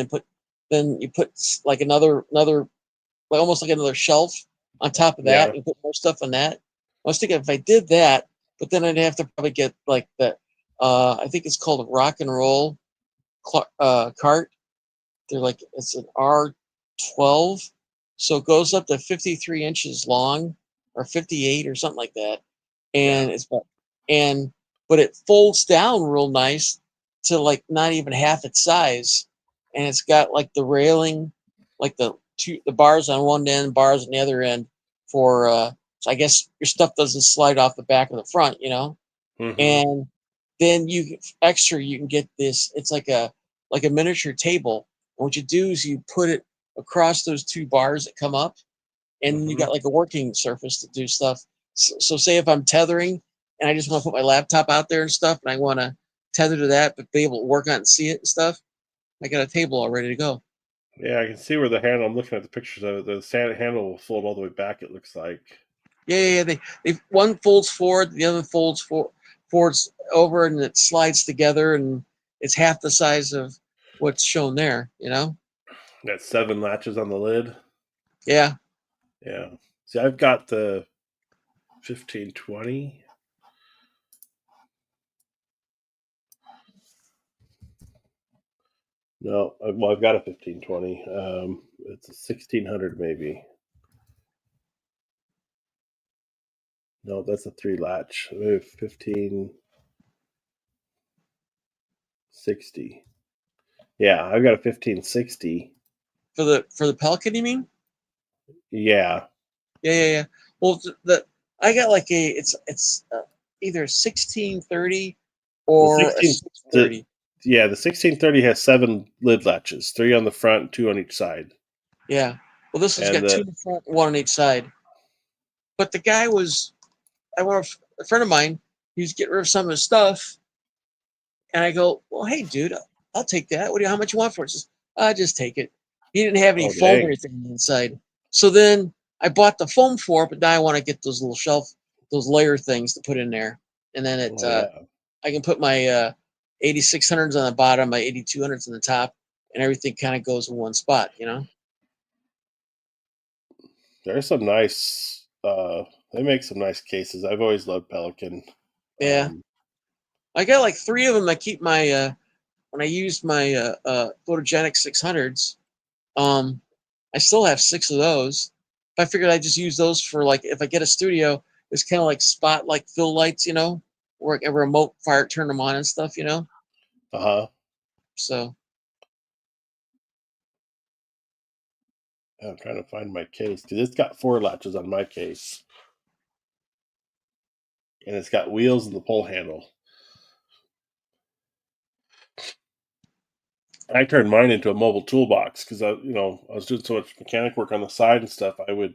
then you put like another like almost like another shelf on top of that Yeah. and put more stuff on that. I was thinking if I did that, but then I'd have to probably get like the I think it's called a rock and roll cart. They're like it's an R12, so it goes up to 53 inches long or 58 or something like that, Yeah. and and but it folds down real nice to like not even half its size, and it's got like the railing, like the bars on one end, bars on the other end for so I guess your stuff doesn't slide off the back or the front, Mm-hmm. and then you can get this. It's like a miniature table. And what you do is you put it across those two bars that come up, and you Mm-hmm. got like a working surface to do stuff. So say if I'm tethering and I just want to put my laptop out there and stuff, and I want to tether to that, but be able to work on it and see it and stuff, I got a table all ready to go. Yeah, I can see where the handle. I'm looking at the pictures of it. The handle will fold all the way back. It looks like. Yeah. They one folds forward, the other forwards over, and it slides together, and it's half the size of what's shown there. Got 7 latches on the lid. Yeah. Yeah. See, I've got the 1520. No, I've got a 1520. It's a 1600 maybe. No, that's a 3 latch. 1560. Yeah, I've got a 1560. For the Pelican, you mean? Yeah. Yeah. Well, I got like it's either 1630 The or a 16 the 630. yeah, the 1630 has 7 lid latches, 3 on the front, 2 on each side. Yeah. Well, this one's And got two in front, one on each side. But the guy was, a friend of mine. He was getting rid of some of his stuff, and I go, "Well, hey, dude, I'll take that. How much you want for it?" He says, "I just take it." He didn't have any oh foam or dang. anything inside. So then I bought the foam for it, but now I want to get those little those layer things to put in there, and then Oh yeah. I can put my 8600s on the bottom, my 8200s on the top, and everything kind of goes in one spot. There's some nice they make some nice cases. I've always loved Pelican. Yeah, I got like three of them. I keep my when I used my photogenic 600s. I still have six of those. I figured I'd just use those for like if I get a studio, it's kind of like spot like fill lights, where a remote fire turn them on and stuff. Uh-huh. So I'm trying to find my case because it's got 4 latches on my case. And it's got wheels and the pull handle. I turned mine into a mobile toolbox because I was doing so much mechanic work on the side and stuff. It would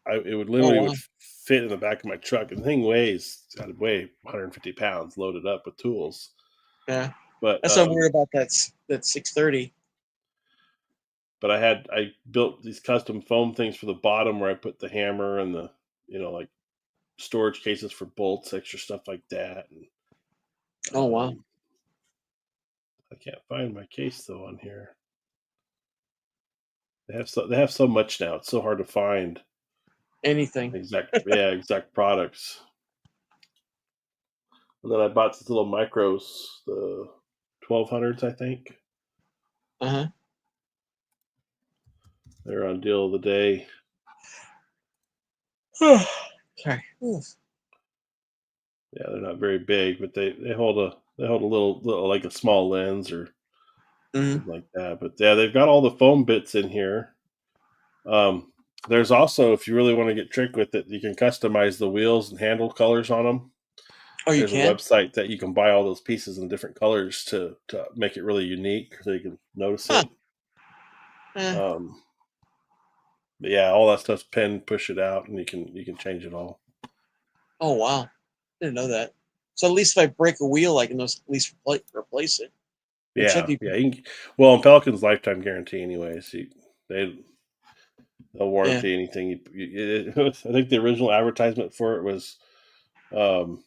oh literally wow, would fit in the back of my truck. And the thing it's got to weigh 150 pounds loaded up with tools. yeah. But That's what I'm worried about that 630. I built these custom foam things for the bottom where I put the hammer and the like storage cases for bolts, extra stuff like that. And Oh wow, I can't find my case though on here. They have so much now. It's so hard to find anything. exact products. And then I bought these little micros, the 1200s, I think. Uh They're on deal of the day. huh. Sorry. Oof. Yeah, they're not very big, but they hold a little like a small lens or Mhm. something like that. But yeah, they've got all the foam bits in here. Um, there's also, if you really want to get trick with it, you can customize the wheels and handle colors on them. Oh, you There's a can? website that you can buy all those pieces in different colors to make it really unique, so you can notice Huh. it. Eh. Um, but yeah, all that stuff's pinned, push it out, and you can change it all. Oh wow, didn't know that. So at least if I break a wheel, I can at least replace it, which that'd Yeah, be yeah. Well, in Pelican's lifetime guarantee, anyways, they they'll yeah. warranty anything. I think the original advertisement for it was um,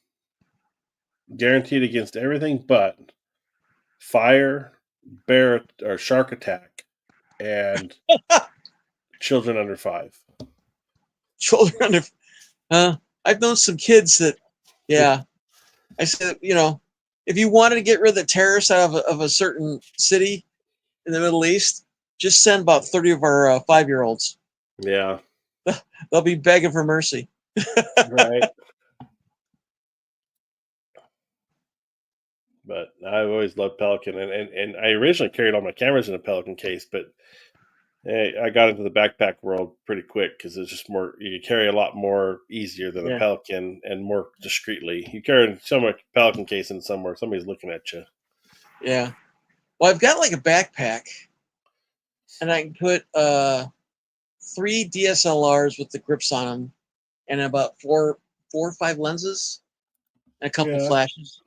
guaranteed against everything but fire, bear or shark attack, and children under 5. Children under. I've known some kids that, yeah. I said, if you wanted to get rid of the terrorists out of a certain city in the Middle East, just send about 30 of our 5-year-olds. Yeah, They'll be begging for mercy. right. But I've always loved Pelican, and I originally carried all my cameras in a Pelican case, but I got into the backpack world pretty quick because it's just more. You can carry a lot more easier than a Yeah. Pelican and more discreetly. You carry so much Pelican case in somewhere, somebody's looking at you. Yeah. Well, I've got like a backpack, and I can put 3 DSLRs with the grips on them, and about four or five lenses, and a couple Yeah, flashes.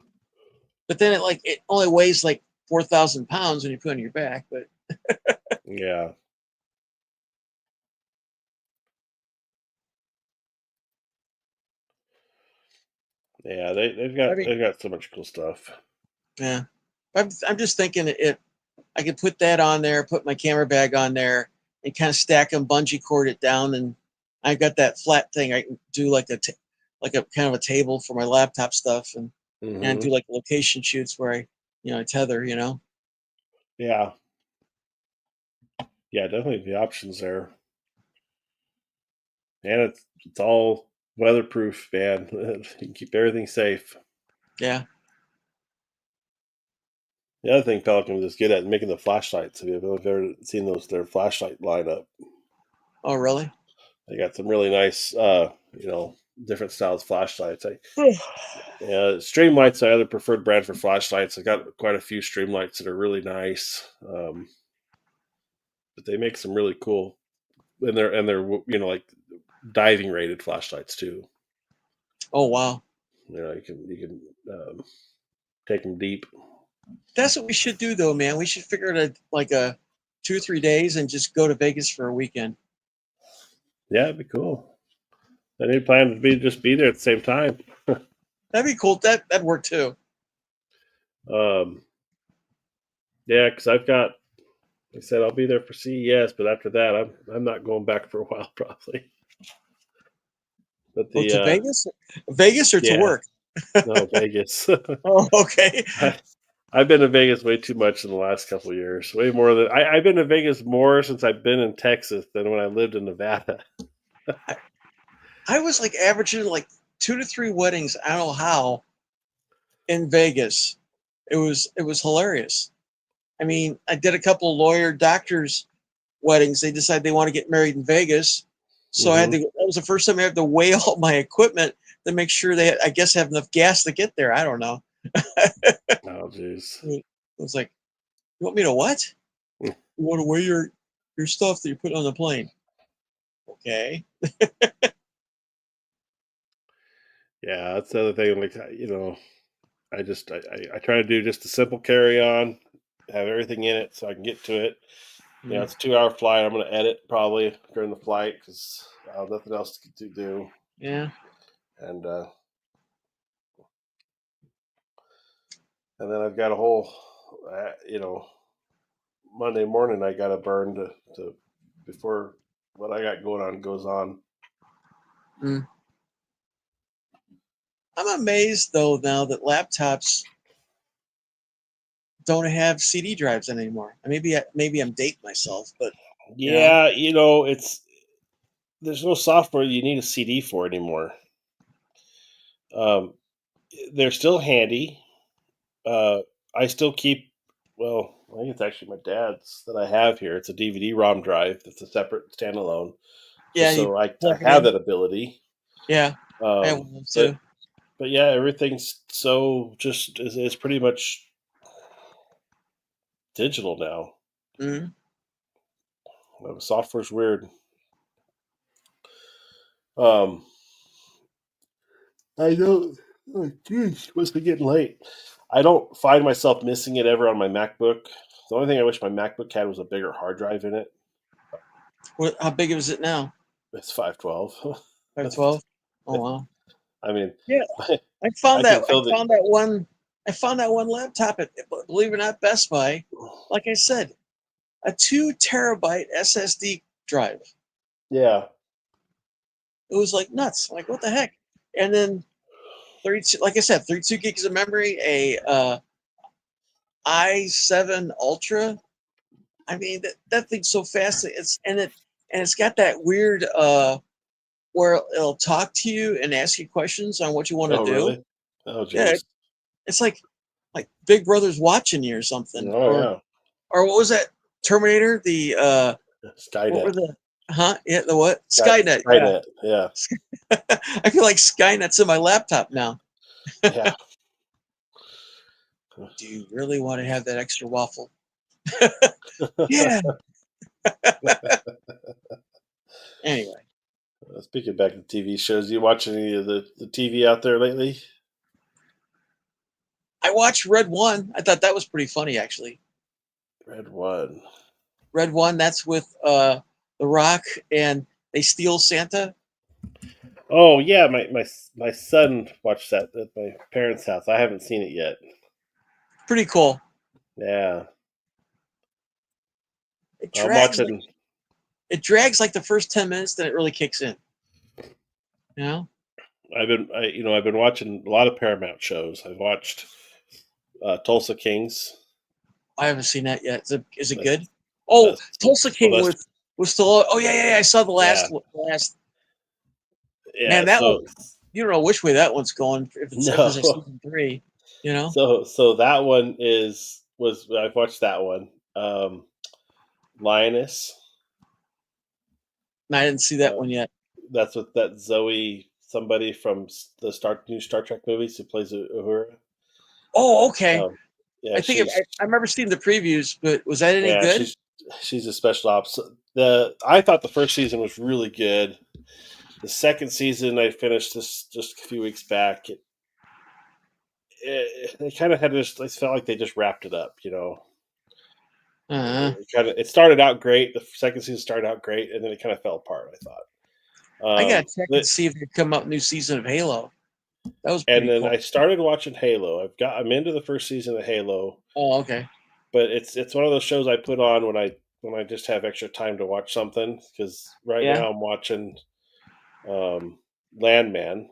But then it only weighs like 4,000 pounds when you put it on your back. But yeah, yeah. They've I got mean, they've got so much cool stuff. yeah. I'm just thinking if I could put that on there, put my camera bag on there, and kind of stack them, bungee cord it down, and I got that flat thing. I can do like a kind of a table for my laptop stuff, and Hmm. do like location shoots where I tether. Yeah, yeah, definitely the options there, and it's all weatherproof, man. You can keep everything safe. Yeah. The other thing Pelican was good at making the flashlights. Have you ever seen their flashlight lineup? Oh, really? They got some really nice, different styles of flashlights. Streamlight's my other preferred brand for flashlights. I got quite a few Streamlights that are really nice, but they make some really cool, and they're like diving rated flashlights too. Oh, wow. You can take them deep. That's what we should do, though, man. We should figure out like a 2 or 3 days and just go to Vegas for a weekend. Yeah, it'd be cool. I need plan to be there at the same time. That'd be cool. That'd work too. Um, yeah, because like I said, I'll be there for CES, but after that, I'm not going back for a while probably. But Oh, the to Vegas? Vegas or to yeah, work? no Vegas. Oh, okay. I've been to Vegas way too much in the last couple of years. Way more than I've been to Vegas more since I've been in Texas than when I lived in Nevada. I, I was like averaging like 2 to 3 weddings. I don't know how in Vegas. It was hilarious. I mean, I did a couple lawyer doctors weddings. They decided they want to get married in Vegas, so I had Hmm. to. That was the first time I had to weigh all my equipment to make sure they, I guess, have enough gas to get there. I don't know. Oh, jeez. It was like, you want me to what? You want to weigh your stuff that you're putting on the plane? Okay. Yeah, that's the other thing. Like I try to do just a simple carry on, have everything in it so I can get to it. Mm, It's a 2 hour flight. I'm going to edit probably during the flight because I have nothing else to do. yeah. And and then I've got a whole, Monday morning I got to burn to before what I got going on goes on. Mm. I'm amazed though now that laptops don't have CD drives anymore. Maybe I'm dating myself, but you know, Yeah, there's no software you need a CD for anymore. Um, they're still handy. Uh, I still keep. Well, I think it's actually my dad's that I have here. It's a DVD-ROM drive that's a separate standalone, yeah, just you so I plug it have in. that ability. Yeah, I have Um, one but too. but yeah, everything's so just is pretty much digital now. Mm. Software's weird. Um, I don't. Oh, geez, must be getting late. I don't find myself missing it ever on my MacBook. The only thing I wish my MacBook had was a bigger hard drive in it. How big is it now? It's 512. Five That's, twelve. Oh wow. I mean, Yeah, I I found that. can I fill the. found that one. I found that one laptop at, believe it or not, Best Buy. Like I said, a 2 terabyte SSD drive. Yeah. It was like nuts. Like what the heck? And then 32, like I said, 32 gigs of memory, a i7 Ultra. I mean that thing's so fast. It's got that weird where it'll talk to you and ask you questions on what you want to Oh, do. really? Oh, Yeah, geez. it's like Big Brother's watching you or something. Oh, yeah. Or what was that? Terminator? The what were Skynet. the Yeah, the what? Skynet. Yeah. Skynet. Yeah. I feel like Skynet's in my laptop now. Yeah. Do you really want to have that extra waffle? Yeah. Anyway, Speaking back to TV shows, you watch any of the TV out there lately? I watched Red One. I thought that was pretty funny actually. Red One. Red One, that's with The Rock and they steal Santa. Oh yeah, my son watched that at my parents' house. I haven't seen it yet. Pretty cool. Yeah, It I'm drags like watching. the first 10 minutes, then it really kicks in. You know, I've been watching a lot of Paramount shows. I've watched Tulsa Kings. I haven't seen that yet. Is it That's good? Oh, Tulsa King Sylvester. was still. Oh yeah. I saw the Yeah, last. yeah. Man, that one. So You don't know which way that one's going. If there's a no, season three, you know. so that one was I've watched that one. Lioness. And I didn't see that Uh, one yet. that's with that Zoe somebody from the new Star Trek movies who plays Uhura. Oh, okay. Um, yeah, I think I remember seeing the previews, but was that any yeah good? she's a special ops. I thought the first season was really good. The second season I finished this just a few weeks back. They kind of had just. I felt like they just wrapped it up. Uh, It started out great. The second season started out great, and then it kind of fell apart. I I thought. gotta check and see if they come out new season of Halo. That was And pretty then cool. I started watching Halo. I'm into the first season of Halo, Oh, okay. but it's one of those shows I put on when I just have extra time to watch something. Because right Yeah. now I'm watching um, Landman,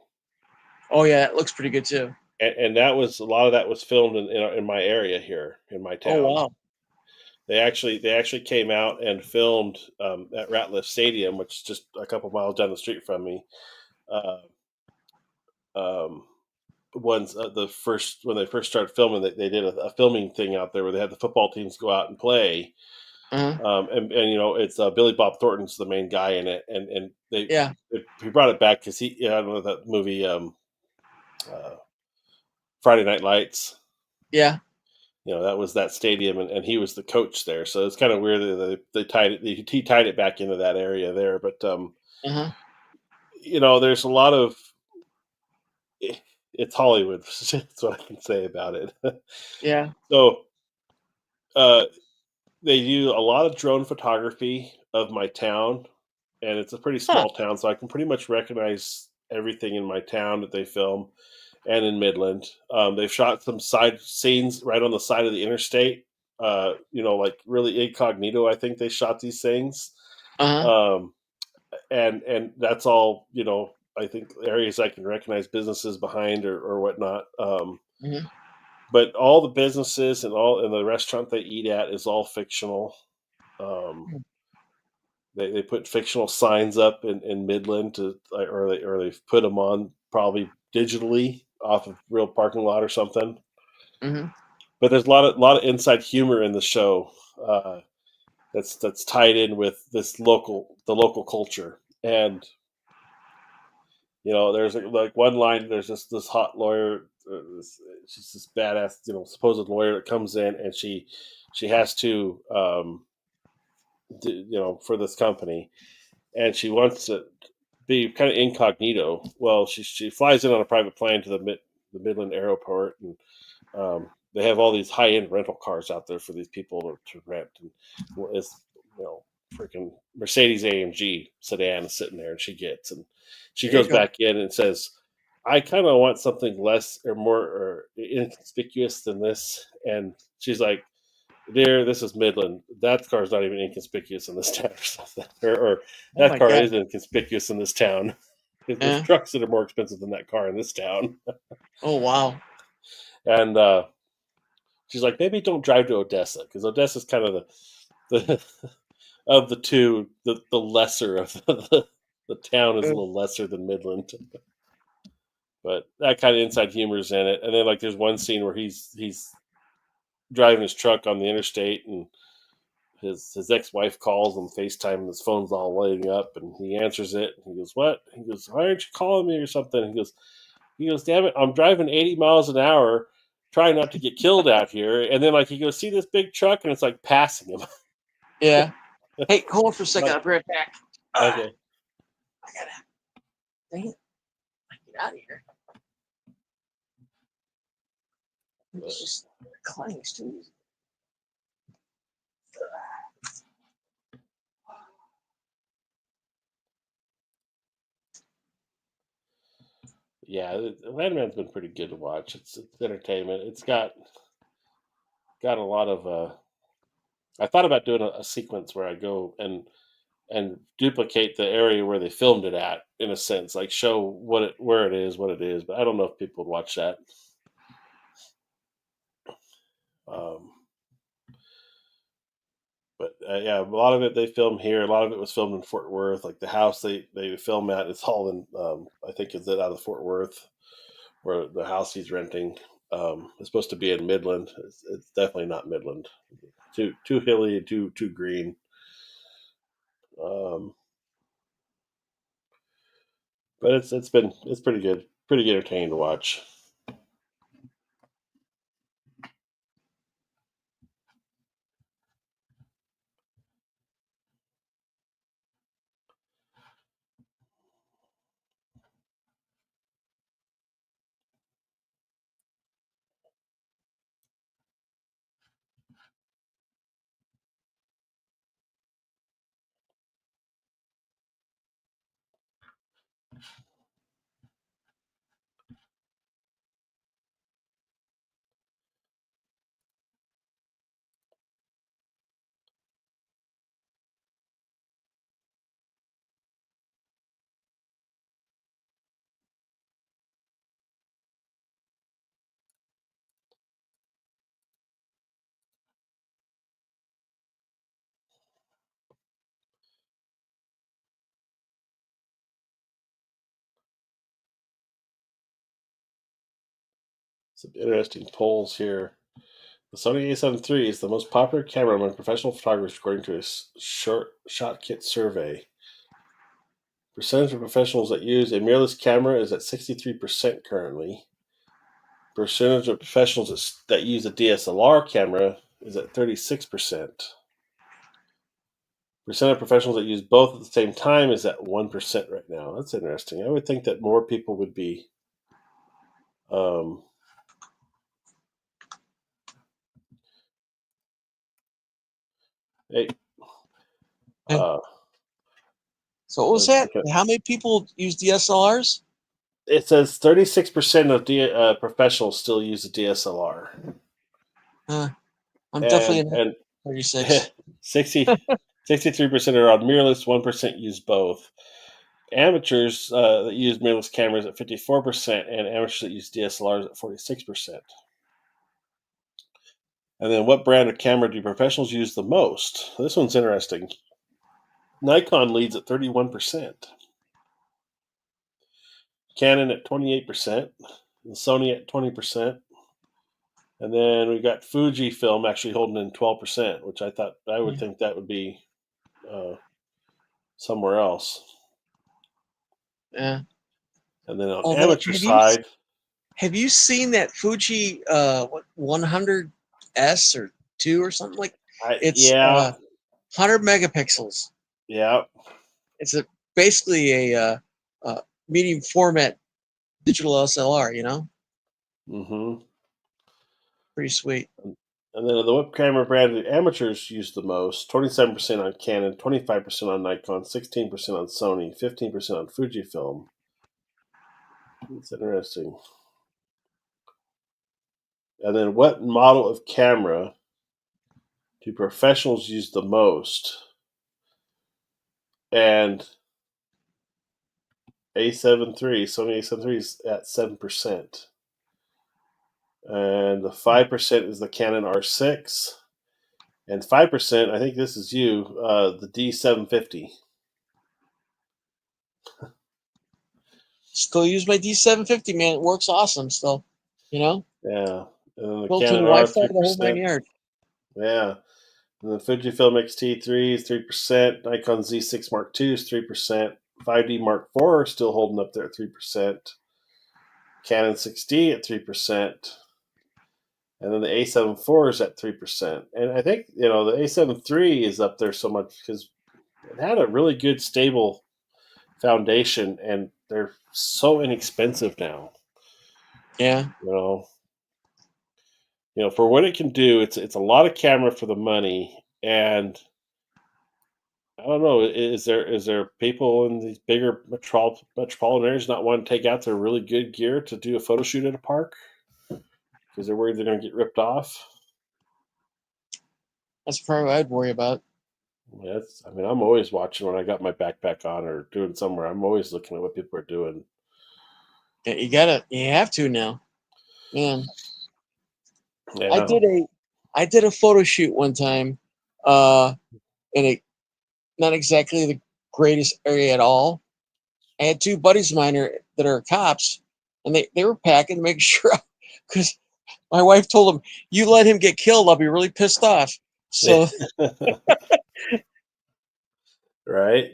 Oh yeah, it looks pretty good too. and that was a lot of that was filmed in my area here in my Oh town. wow. They actually came out and filmed at Ratliff Stadium, which is just a couple miles down the street from me. Uh, um, Once the first when they first started filming, they did a filming thing out there where they had the football teams go out and play. Uh-huh. And it's Billy Bob Thornton's the main guy in it, and Yeah. he brought it back because I don't know that movie uh, Friday Night Lights. Yeah. That was that stadium, and he was the coach there. So it's kind of weird that they tied it. He tied it back into that area there, but Uh-huh. there's a lot of it's Hollywood. That's what I can say about it. Yeah. So uh, they do a lot of drone photography of my town, and it's a pretty Huh. small town, so I can pretty much recognize everything in my town that they film, and in Midland. They've shot some side scenes right on the side of the interstate. Like really incognito. I think they shot these things, Uh-huh. um, and that's all. I think areas I can recognize businesses behind or whatnot. Hmm. But all the businesses and the restaurant they eat at is all fictional. Um, they put fictional signs up in Midland or they've put them on probably digitally off of real parking lot or something. Hmm. But there's a lot of inside humor in the show that's tied in with the local culture. And there's like one line. There's this hot lawyer. She's this badass supposed lawyer that comes in, and she has to for this company, and she wants to be kind of incognito. Well, she flies in on a private plane to the Midland Airport, and they have all these high end rental cars out there for these people to rent. And it's freaking Mercedes AMG sedan is sitting there, and she There you goes go. back in and says, "I kind of want something less or more or inconspicuous than this." And she's like, "Dear, this is Midland. That car's not even inconspicuous in this town, or Oh that my car God. is inconspicuous in this town. There's Yeah. trucks that are more expensive than that car in this town." Oh wow. And she's like, "Maybe don't drive to Odessa because Odessa's kind of the of the two, the lesser of the town is a Uh, little lesser than Midland." But that kind of inside humor is in it. And then like there's one scene where he's driving his truck on the interstate, and his ex wife calls him FaceTime, and his phone's all lighting up, and he answers it. And he goes, "What?" He goes, "Why aren't you calling me or something?" He goes, "Damn it, I'm driving 80 miles an hour, trying not to get killed out here." And then like he goes, "See this big truck?" And it's like passing him. yeah. Hey, hold on for a second. Like, I'll be right back. okay. I gotta. Dang it. I get out of here. It's just clangs too easy. Yeah, Landman's been pretty good to watch. It's entertainment. It's got got a lot of. I thought about doing a sequence where I go and duplicate the area where they filmed it at, in a sense, like show where it is, what it is. But I don't know if people would watch that. Um, but yeah, a lot of it they film here. A lot of it was filmed in Fort Worth. Like the house they film at, it's all in. I think is it out of Fort Worth, where the house he's renting. It's supposed to be in Midland. It's definitely not Midland. Too hilly, too green. Um, but it's pretty good, pretty entertaining to watch. Some interesting polls here. The Sony A7 III is the most popular camera among professional photographers, according to a short shot kit survey. Percentage of professionals that use a mirrorless camera is at 63% currently. Percentage of professionals that use a DSLR camera is at 36%. Percent of professionals that use both at the same time is at 1% right now. That's interesting. I would think that more people would be um, hey, Okay. uh, So what was let's that? look at. How many people use DSLRs? It says 36% of professionals still use a DSLR, I'm definitely and in and 36. 63% are on mirrorless. 1% use both. Amateurs that use mirrorless cameras at 54%, and amateurs that use DSLRs at 46%. And then, what brand of camera do professionals use the most? This one's interesting. Nikon leads at 31%, Canon at 28%, and Sony at 20%. And then we got Fujifilm actually holding in 12%, which I would think that would be uh, somewhere else. Yeah. And then on Although amateur side, have you seen that Fuji 100S or 2 or something like? It's yeah, 100 megapixels. yeah, It's basically a medium format digital SLR. mm-hmm. Pretty sweet. And then the web camera brand that amateurs use the most: 27% on Canon, 25% on Nikon, 16% on Sony, 15% on Fujifilm. It's interesting. And then, what model of camera do professionals use the most? And Sony A7 III is at 7%. And the 5% is the Canon R6. And 5%, I think this is you, the D750. Still use my D750, man. It works awesome still. You know, Yeah. And then the built-in Canon R, Wi-Fi, the whole 9 3%. yards. Yeah. And the Fujifilm X-T3 is 3%. Nikon Z6 Mark II is 3%. 5D Mark IV still holding up there at 3%. Canon 6D at 3%. And then the A7 IV is at 3%. And I think, the A7 III is up there so much because it had a really good, stable foundation, and they're so inexpensive now. Yeah. You know, for what it can do, it's a lot of camera for the money. And I don't know, is there people in these bigger metropolitan areas not want to take out their really good gear to do a photo shoot at a park because they're worried they're going to get ripped off? That's probably what I'd worry about. That's, I mean, I'm always watching when I got my backpack on or doing somewhere. I'm always looking at what people are doing. Yeah, you have to now, man. I Yeah. did a, I did a photo shoot one time, in a not exactly the greatest area at all. I had two buddies of mine that are cops, and they were packing to make sure, because my wife told them, "You let him get killed, I'll be really pissed off." Yeah. So Right.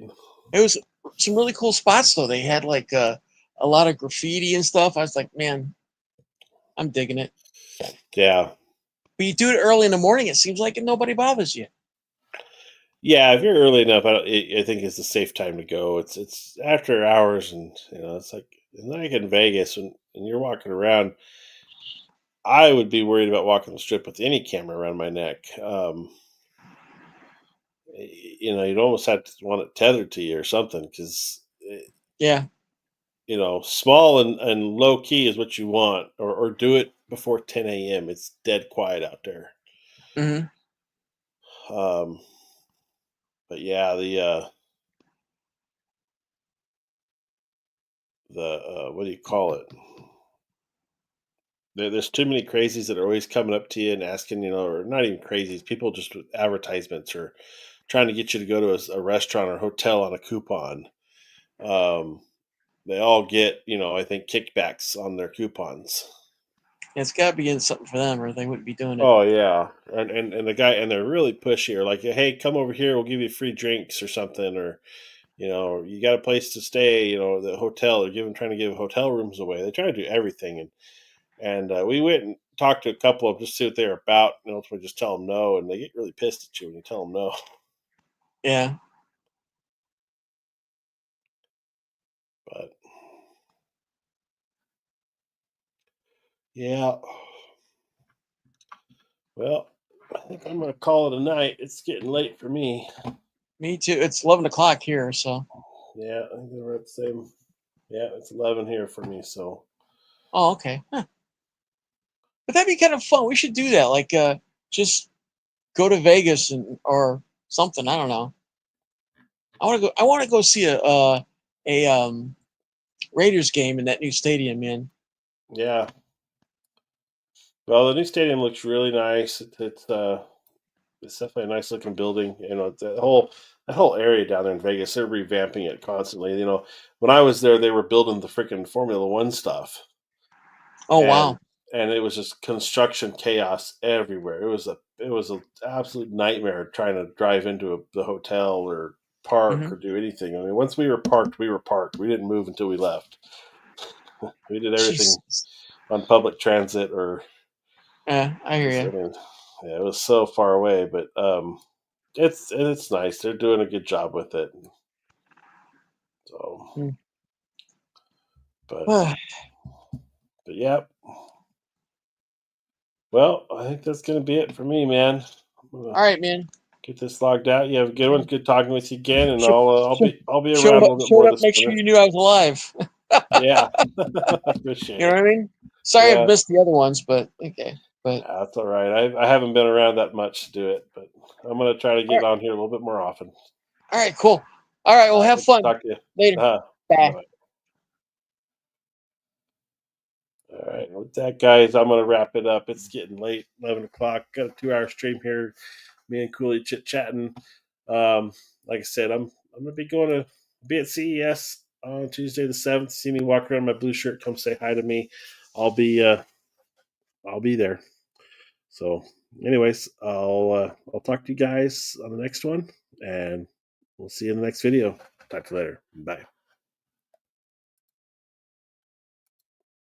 it was some really cool spots, though. They had like a lot of graffiti and stuff. I was like, man, I'm digging it. Yeah. But you do it early in the morning, it seems like, and nobody bothers you. Yeah. If you're early enough, I think it's a safe time to go. It's after hours, and it's like in Vegas when you're walking around. I would be worried about walking the strip with any camera around my neck. You'd almost have to want it tethered to you or something because Yeah. small and low key is what you want, or do it before 10 a.m. It's dead quiet out there. Hmm. Um, but yeah, the what do you call it? There's too many crazies that are always coming up to you and asking, or not even crazies, people just with advertisements or trying to get you to go to a restaurant or hotel on a coupon. Um, they all get, I think, kickbacks on their coupons. It's got to be in something for them, or they wouldn't be doing it. Oh yeah, and the guy, and they're really pushy, or like, hey, come over here, we'll give you free drinks or something, or you got a place to stay, the hotel. They're trying to give hotel rooms away. They try to do everything, and we went and talked to a couple of them just to see what they're about, and ultimately just tell them no, and they get really pissed at you when you tell them no. Yeah. But yeah, well, I think I'm gonna call it a night. It's getting late for me. Me too. It's 11 o'clock here, so. Yeah, I think we're at the same. Yeah, it's 11 here for me. So Oh, okay. Huh. But that'd be kind of fun. We should do that. Like, just go to Vegas or something. I don't know. I want to go. I want to go see a Raiders game in that new stadium, man. yeah, well, the new stadium looks really nice. It's definitely a nice looking building. That whole area down there in Vegas. They're revamping it constantly. When I was there, they were building the freaking Formula One stuff, Oh and wow. and it was just construction chaos everywhere. It was a absolute nightmare trying to drive into the hotel or park Hmm. or do anything. I mean, once we were parked, we were parked. We didn't move until we left. We did everything Jesus. on public transit, or Yeah, I hear 'cause, I you. mean, yeah, it was so far away, but it's nice. They're doing a good job with it. So, Mm. but All but yeah. Well, I think that's gonna be it for me, man. I'm gonna right, man. get this logged out. You have a good one. Good talking with you again, and Show, show, I'll be showed around a up. little bit Showed more up. this Make sure winter. you knew I was alive. Yeah, You appreciate know what it. I mean? Sorry, I've Yeah, missed the other ones, but okay. But that's all right. I haven't been around that much to do it, but I'm gonna try to all get right, on here a little bit more often. all right, cool. All right, well, All right, have good to fun talk to you. later. Bye. Bye. All right, with that, guys, I'm gonna wrap it up. It's getting late, 11 o'clock. Got a 2 hour stream here. Me and Cooley chit chatting. Like I said, I'm gonna be at CES on Tuesday the 7th. See me walk around in my blue shirt. Come say hi to me. I'll be uh, I'll be there. So, anyways, I'll talk to you guys on the next one, and we'll see you in the next video. Talk to you later. Bye.